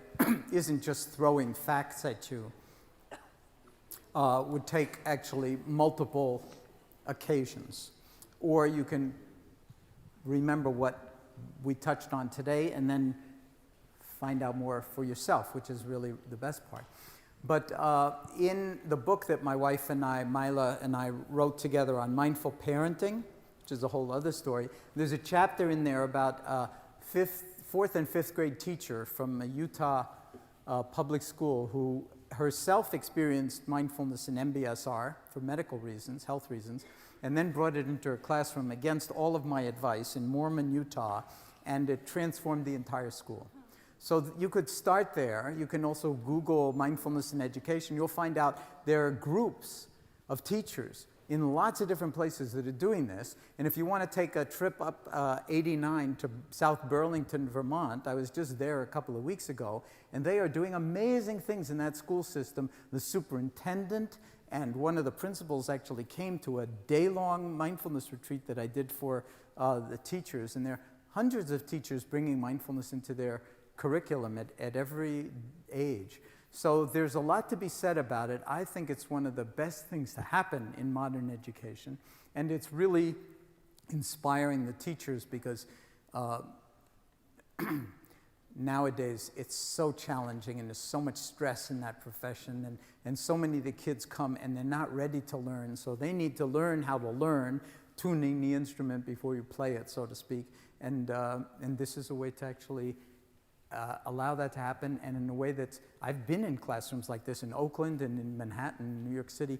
isn't just throwing facts at you would take actually multiple occasions. Or you can remember what we touched on today and then find out more for yourself, which is really the best part. But in the book that my wife and I, Mila and I, wrote together on mindful parenting, which is a whole other story, there's a chapter in there about a 4th and 5th grade teacher from a Utah public school who herself experienced mindfulness in MBSR for medical reasons, health reasons, and then brought it into her classroom against all of my advice in Mormon, Utah, and it transformed the entire school. So you could start there. You can also Google mindfulness in education. You'll find out there are groups of teachers in lots of different places that are doing this. And if you want to take a trip up 89 to South Burlington, Vermont, I was just there a couple of weeks ago, and they are doing amazing things in that school system. The superintendent and one of the principals actually came to a day-long mindfulness retreat that I did for the teachers, and there are hundreds of teachers bringing mindfulness into their curriculum at every age. So there's a lot to be said about it. I think it's one of the best things to happen in modern education, and it's really inspiring the teachers because nowadays it's so challenging and there's so much stress in that profession, and so many of the kids come and they're not ready to learn, so they need to learn how to learn, tuning the instrument before you play it, so to speak, and this is a way to actually allow that to happen, and in a way that I've been in classrooms like this in Oakland and in Manhattan, New York City,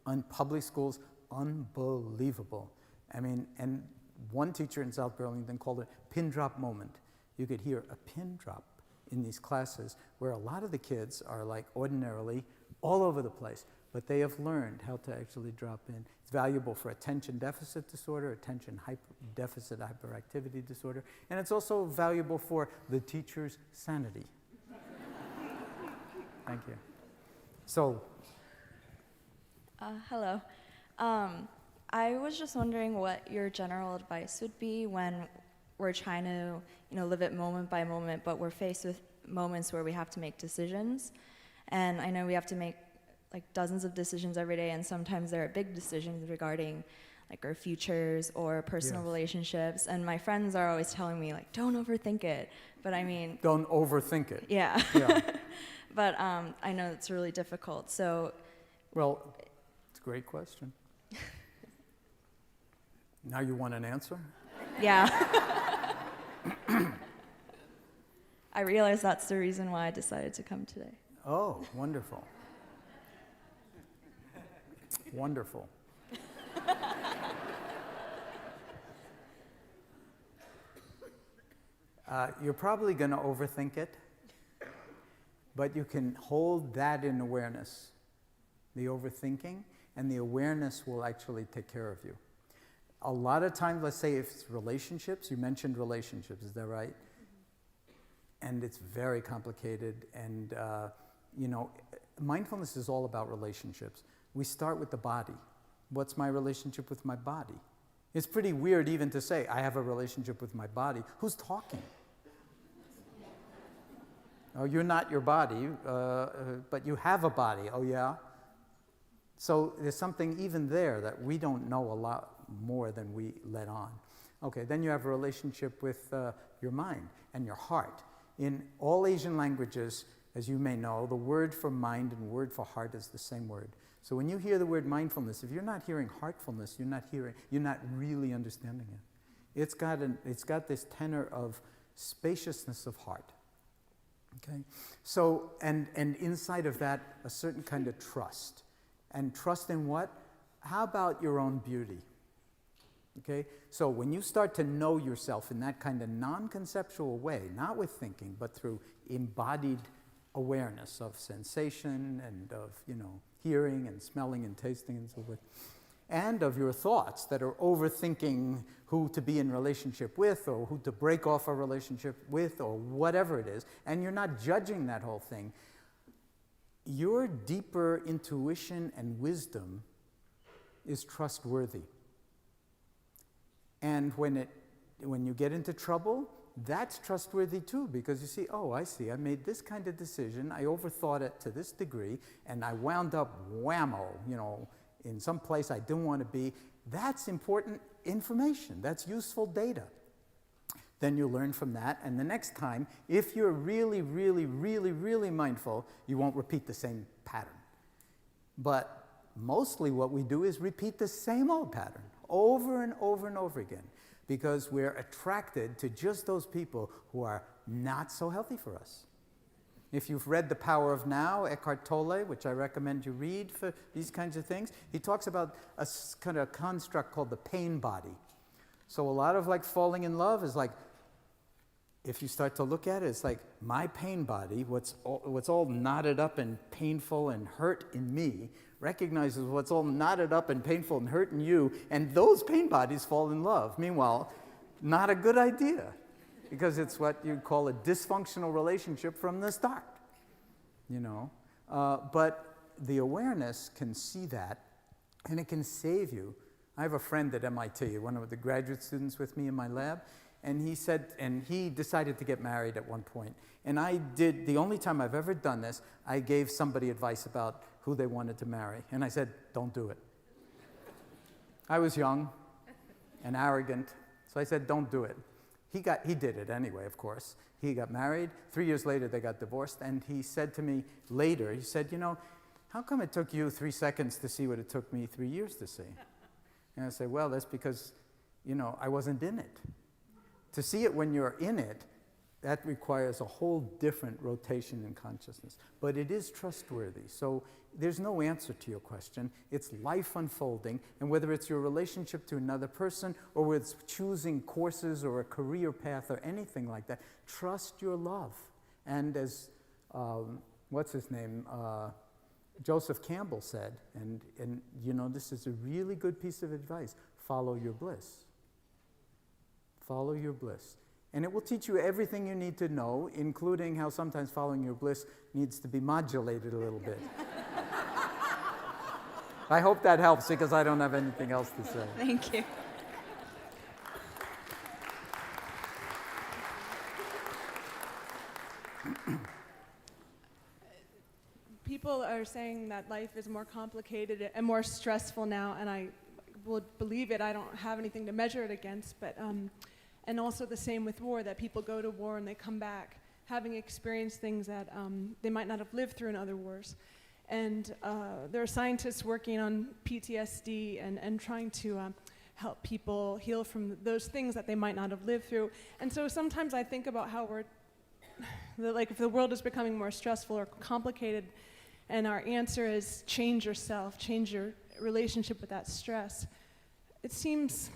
on public schools, unbelievable. I mean, and one teacher in South Burlington called it pin drop moment. You could hear a pin drop in these classes where a lot of the kids are like ordinarily all over the place, but they have learned how to actually drop in. It's valuable for attention deficit disorder, attention deficit hyperactivity disorder, and it's also valuable for the teacher's sanity. Thank you. So. Hello. I was just wondering what your general advice would be when we're trying to, live it moment by moment, but we're faced with moments where we have to make decisions. And I know we have to make like dozens of decisions every day, and sometimes there are big decisions regarding like our futures or personal relationships. And my friends are always telling me like, don't overthink it. But I mean, Don't overthink it. yeah. Yeah. But I know it's really difficult. So, Well, it's a great question. Now you want an answer? yeah. I realize that's the reason why I decided to come today. Oh, wonderful. Wonderful. You're probably going to overthink it, but you can hold that in awareness, the overthinking, and the awareness will actually take care of you. A lot of times, let's say if it's relationships, you mentioned relationships, is that right? And it's very complicated, and mindfulness is all about relationships. We start with the body. What's my relationship with my body? It's pretty weird even to say, I have a relationship with my body. Who's talking? Oh, you're not your body, but you have a body. Oh, yeah? So there's something even there that we don't know a lot more than we let on. Okay, then you have a relationship with your mind and your heart. In all Asian languages, as you may know, the word for mind and word for heart is the same word. So when you hear the word mindfulness, if you're not hearing heartfulness, you're not really understanding it. It's got this tenor of spaciousness of heart. Okay? So, and inside of that, a certain kind of trust. And trust in what? How about your own beauty? Okay? So when you start to know yourself in that kind of non-conceptual way, not with thinking, but through embodied awareness of sensation and of, hearing and smelling and tasting and so forth, and of your thoughts that are overthinking who to be in relationship with or who to break off a relationship with or whatever it is, and you're not judging that whole thing, your deeper intuition and wisdom is trustworthy. And when you get into trouble, that's trustworthy too, because you see, oh, I see, I made this kind of decision, I overthought it to this degree, and I wound up whammo, in some place I didn't want to be. That's important information. That's useful data. Then you learn from that, and the next time, if you're really, really, really, really mindful, you won't repeat the same pattern. But mostly what we do is repeat the same old pattern over and over and over again, because we're attracted to just those people who are not so healthy for us. If you've read The Power of Now, Eckhart Tolle, which I recommend you read for these kinds of things, he talks about a kind of construct called the pain body. So a lot of falling in love is like, if you start to look at it, it's like my pain body, what's all knotted up and painful and hurt in me, recognizes what's all knotted up and painful and hurt in you, and those pain bodies fall in love. Meanwhile, not a good idea, because it's what you call a dysfunctional relationship from the start, But the awareness can see that, and it can save you. I have a friend at MIT, one of the graduate students with me in my lab, and he decided to get married at one point. And the only time I've ever done this, I gave somebody advice about who they wanted to marry. And I said, don't do it. I was young and arrogant, so I said, don't do it. He did it anyway, of course. He got married. 3 years later, they got divorced. And he said to me later, he said, how come it took you 3 seconds to see what it took me 3 years to see? And I said, well, that's because, I wasn't in it. To see it when you're in it, that requires a whole different rotation in consciousness. But it is trustworthy. So there's no answer to your question. It's life unfolding. And whether it's your relationship to another person or whether it's choosing courses or a career path or anything like that, trust your love. And as, what's his name? Joseph Campbell said, and this is a really good piece of advice, follow your bliss. Follow your bliss. And it will teach you everything you need to know, including how sometimes following your bliss needs to be modulated a little bit. I hope that helps because I don't have anything else to say. Thank you. People are saying that life is more complicated and more stressful now, and I would believe it. I don't have anything to measure it against, but and also the same with war, that people go to war and they come back having experienced things that they might not have lived through in other wars. And there are scientists working on PTSD and trying to help people heal from those things that they might not have lived through. And so sometimes I think about how like if the world is becoming more stressful or complicated, and our answer is change yourself, change your relationship with that stress. It seems,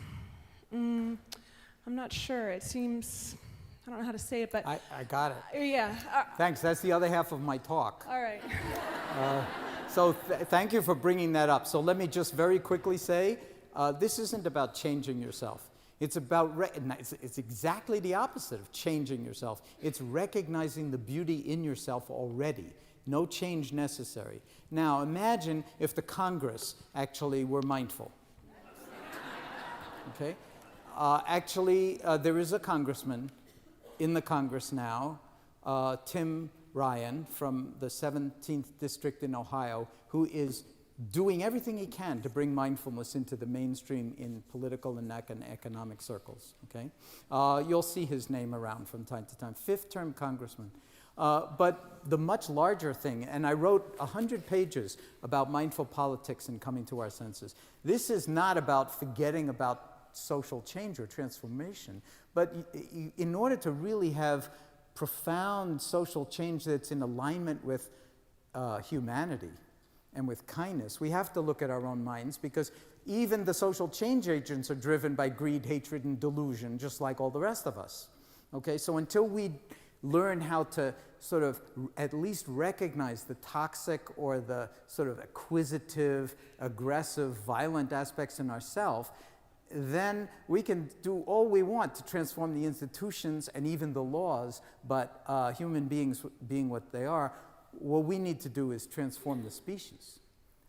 I'm not sure, it seems, I don't know how to say it, but... I got it. Yeah. Thanks, that's the other half of my talk. All right. So thank you for bringing that up. So let me just very quickly say, this isn't about changing yourself. It's about, it's exactly the opposite of changing yourself. It's recognizing the beauty in yourself already. No change necessary. Now imagine if the Congress actually were mindful. Okay? Actually, there is a congressman in the Congress now, Tim Ryan from the 17th District in Ohio, who is doing everything he can to bring mindfulness into the mainstream in political and economic circles. Okay? You'll see his name around from time to time. Fifth-term congressman. But the much larger thing, and I wrote 100 pages about mindful politics and coming to our senses. This is not about forgetting about social change or transformation, but in order to really have profound social change that's in alignment with humanity and with kindness, we have to look at our own minds, because even the social change agents are driven by greed, hatred, and delusion, just like all the rest of us. Okay, so until we learn how to sort of at least recognize the toxic or the sort of acquisitive, aggressive, violent aspects in ourselves, then we can do all we want to transform the institutions and even the laws, but human beings being what they are, what we need to do is transform the species.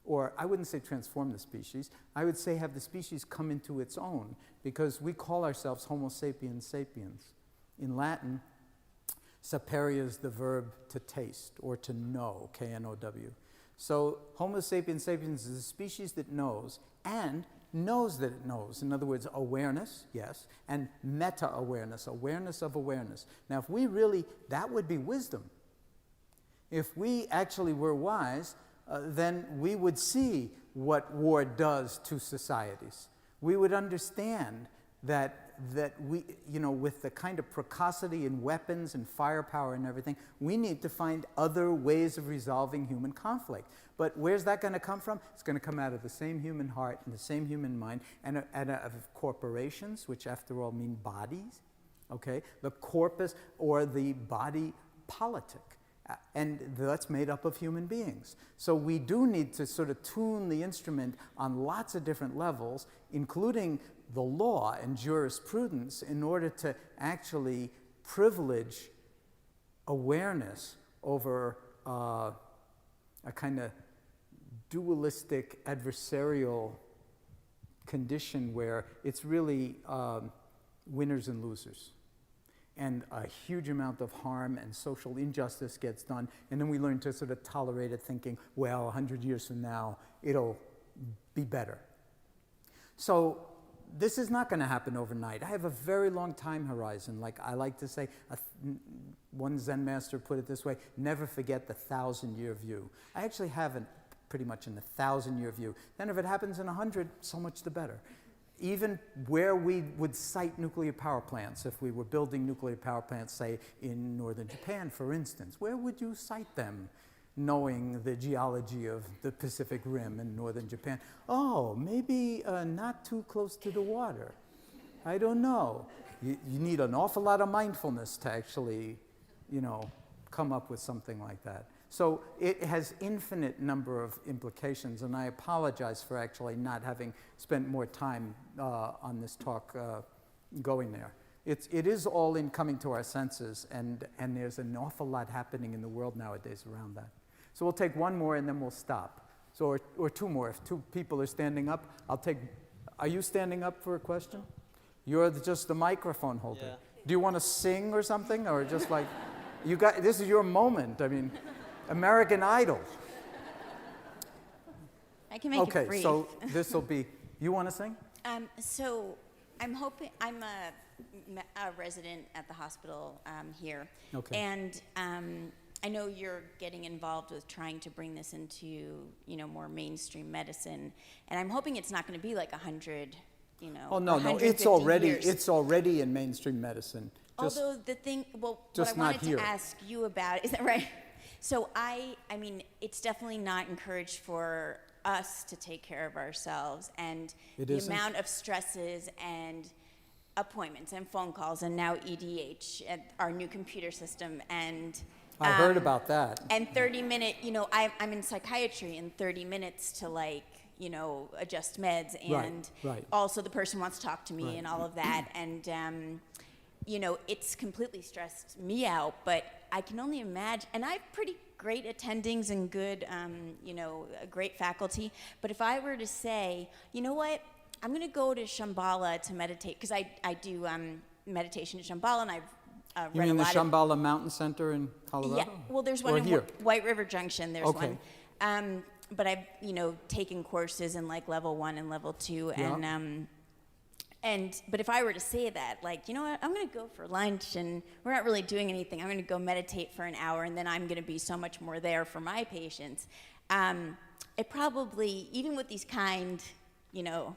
Or I wouldn't say transform the species, I would say have the species come into its own, because we call ourselves Homo sapiens sapiens. In Latin, sapere is the verb to taste or to know, K-N-O-W. So Homo sapiens sapiens is a species that knows and knows that it knows. In other words, awareness, yes, and meta-awareness, awareness of awareness. Now, if we really, that would be wisdom. If we actually were wise, then we would see what war does to societies. We would understand that we, you know, with the kind of precocity in weapons and firepower and everything, we need to find other ways of resolving human conflict. But where's that going to come from? It's going to come out of the same human heart and the same human mind, and of corporations, which after all mean bodies, okay? The corpus, or the body politic. And that's made up of human beings. So we do need to sort of tune the instrument on lots of different levels, including the law and jurisprudence, in order to actually privilege awareness over a kind of dualistic, adversarial condition where it's really winners and losers. And a huge amount of harm and social injustice gets done, and then we learn to sort of tolerate it, thinking, well, 100 years from now, it'll be better. So this is not going to happen overnight. I have a very long time horizon. Like I like to say, one Zen master put it this way, never forget the 1,000-year view. I actually have it pretty much in the 1,000-year view. Then if it happens in 100, so much the better. Even where we would site nuclear power plants, if we were building nuclear power plants, say, in northern Japan, for instance, where would you site them, knowing the geology of the Pacific Rim in northern Japan? Oh, maybe not too close to the water. I don't know. You need an awful lot of mindfulness to actually, you know, come up with something like that. So it has infinite number of implications, and I apologize for actually not having spent more time on this talk going there. It is all in coming to our senses, and there's an awful lot happening in the world nowadays around that. So we'll take one more and then we'll stop. So, or two more. If two people are standing up, I'll take. Are you standing up for a question? You're just the microphone holder. Yeah. Do you want to sing or something, or just like, you got? This is your moment. I mean, American Idol. I can make it brief. So this will be. You want to sing? So I'm hoping, I'm a resident at the hospital here. Okay. And I know you're getting involved with trying to bring this into, more mainstream medicine. And I'm hoping it's not going to be like 100, Oh no, 150 years. it's already in mainstream medicine. Although the thing, what just I wanted not here. to ask you about, is that right? So I mean, it's definitely not encouraged for us to take care of ourselves, and It the isn't? amount of stresses and appointments and phone calls and now EDH and our new computer system and I heard about that. and 30-minute, I'm in psychiatry, and 30 minutes to adjust meds, and right. also the person wants to talk to me Right. and all of that, and it's completely stressed me out, but I can only imagine, and I have pretty great attendings and good, a great faculty, but if I were to say, you know what, I'm going to go to Shambhala to meditate, because I do meditation at Shambhala, and I've You read mean a the lot Shambhala Mountain Center in Colorado? yeah, well, there's one Or in here? White River Junction. There's Okay. one. But I've, taken courses in like level 1 and level 2, and but if I were to say that, like, you know what, I'm going to go for lunch, and we're not really doing anything. I'm going to go meditate for an hour, and then I'm going to be so much more there for my patients. It probably, even with these kind, good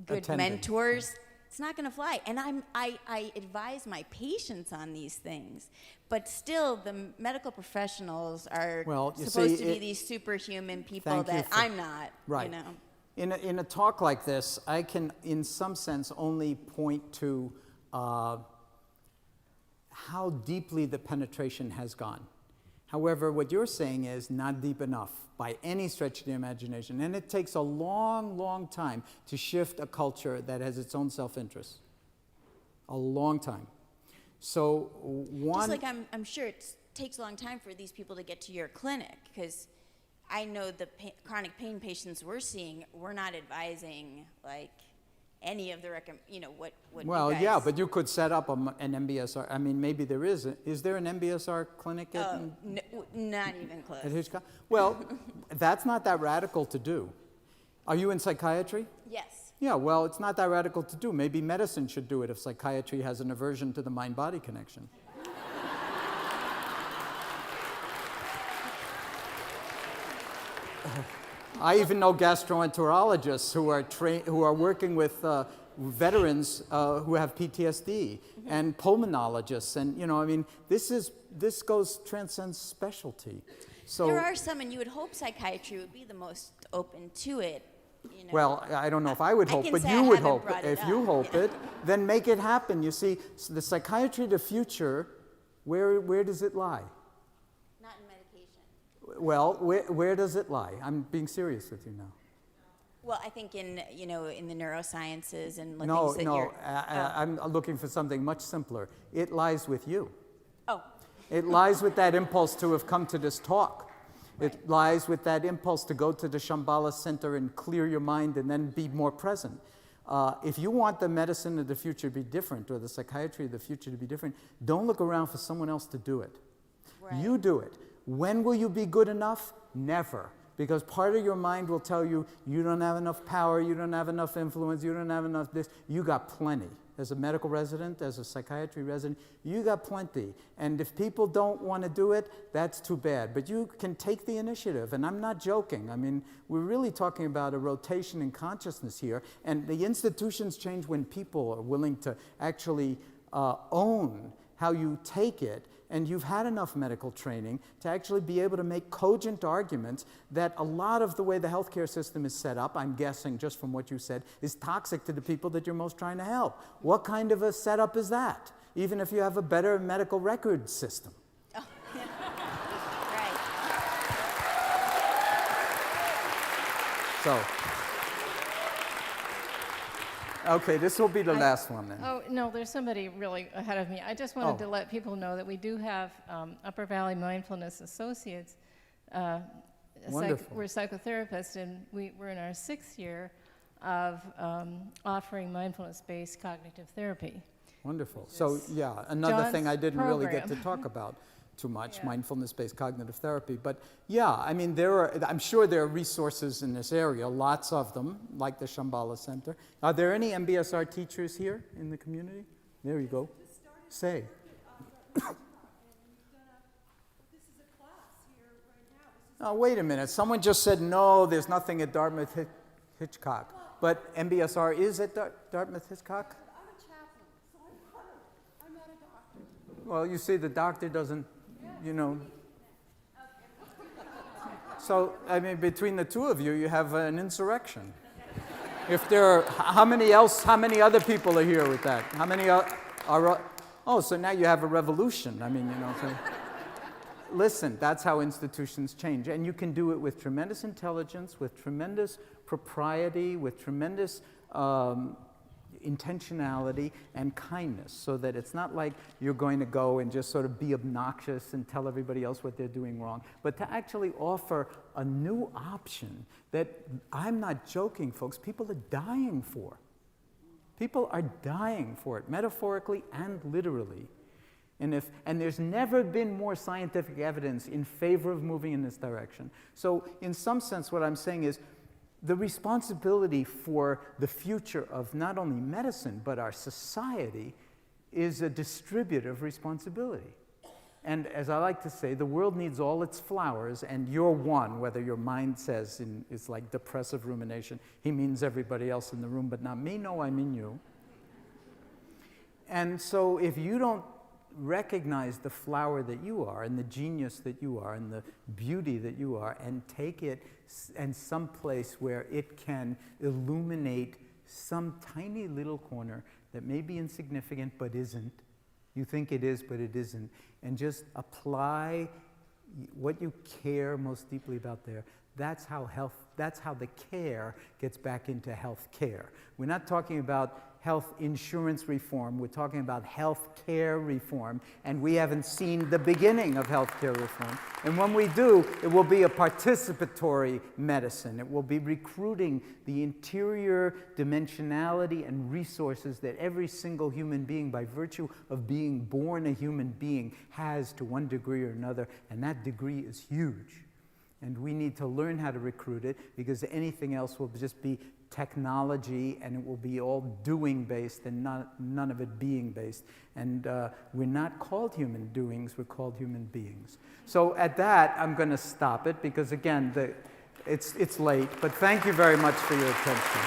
Attending. mentors, it's not going to fly. And I advise my patients on these things, but still the medical professionals are Well, you supposed see, to be these superhuman people Thank you that for- I'm not, Right. In a talk like this, I can, in some sense, only point to how deeply the penetration has gone. However, what you're saying is not deep enough by any stretch of the imagination. And it takes a long, long time to shift a culture that has its own self-interest. A long time. So one... Just like I'm sure it takes a long time for these people to get to your clinic, because I know the chronic pain patients we're seeing, we're not advising like any of the what Well, you guys... yeah, but you could set up an MBSR. I mean, maybe there is. Is there an MBSR clinic at, not even close. at Hitchcock? Well, that's not that radical to do. Are you in psychiatry? Yes. Yeah, well, it's not that radical to do. Maybe medicine should do it if psychiatry has an aversion to the mind-body connection. I even know gastroenterologists who are working with veterans who have PTSD, and pulmonologists, and this transcends specialty. So There are some, and you would hope psychiatry would be the most open to it. Well, I don't know if I would I hope, can but say you I would haven't hope. brought it If you up, hope yeah. it, then make it happen. You see, the psychiatry of the future, where does it lie? Not in medication. Well, where does it lie? I'm being serious with you now. Well, I think in the neurosciences and like No, things that no, you're... I'm looking for something much simpler. It lies with you. Oh, It lies with that impulse to have come to this talk. It lies with that impulse to go to the Shambhala Center and clear your mind and then be more present. If you want the medicine of the future to be different, or the psychiatry of the future to be different, don't look around for someone else to do it. right. You do it. When will you be good enough? Never. Because part of your mind will tell you, you don't have enough power, you don't have enough influence, you don't have enough this. You got plenty. As a medical resident, as a psychiatry resident, you got plenty. And if people don't want to do it, that's too bad. But you can take the initiative, and I'm not joking. I mean, we're really talking about a rotation in consciousness here, and the institutions change when people are willing to actually own how you take it. And you've had enough medical training to actually be able to make cogent arguments that a lot of the way the healthcare system is set up, I'm guessing just from what you said, is toxic to the people that you're most trying to help. What kind of a setup is that? Even if you have a better medical record system. Oh, yeah. Right. So, okay, this will be the last one then. Oh, no, there's somebody really ahead of me. I just wanted to let people know that we do have Upper Valley Mindfulness Associates Wonderful. we're psychotherapists, and we're in our 6th year of offering mindfulness-based cognitive therapy. Wonderful. So yeah, another thing I didn't really get to program. talk about too much, Yeah. mindfulness-based cognitive therapy. But yeah, I mean, I'm sure there are resources in this area, lots of them, like the Shambhala Center. Are there any MBSR teachers here in the community? There you go. Say. Oh, wait a minute. Someone just said, no, there's nothing at Dartmouth Hitchcock. But MBSR is at Dartmouth Hitchcock? I'm a chaplain, so I'm not a doctor. Well, you see, the doctor doesn't, So, I mean, between the two of you, you have an insurrection. If there are, how many other people are here with that? How many are oh, so now you have a revolution. I mean, so. Listen, that's how institutions change. And you can do it with tremendous intelligence, with tremendous propriety, with tremendous intentionality and kindness, so that it's not like you're going to go and just sort of be obnoxious and tell everybody else what they're doing wrong, but to actually offer a new option that, I'm not joking, folks, people are dying for. People are dying for it, metaphorically and literally. And there's never been more scientific evidence in favor of moving in this direction. So in some sense, what I'm saying is the responsibility for the future of not only medicine, but our society is a distributive responsibility. And as I like to say, the world needs all its flowers, and you're one, whether your mind says it's like depressive rumination, he means everybody else in the room, but not me. No, I mean you. And so if you don't recognize the flower that you are and the genius that you are and the beauty that you are and take it and some place where it can illuminate some tiny little corner that may be insignificant but isn't. You think it is, but it isn't. And just apply what you care most deeply about there. That's how the care gets back into health care. We're not talking about health insurance reform, we're talking about health care reform, and we haven't seen the beginning of health care reform. And when we do, it will be a participatory medicine. It will be recruiting the interior dimensionality and resources that every single human being, by virtue of being born a human being, has to one degree or another, and that degree is huge. And we need to learn how to recruit it, because anything else will just be technology, and it will be all doing-based and none of it being-based. And we're not called human doings, we're called human beings. So at that, I'm going to stop it, because again, it's late. But thank you very much for your attention.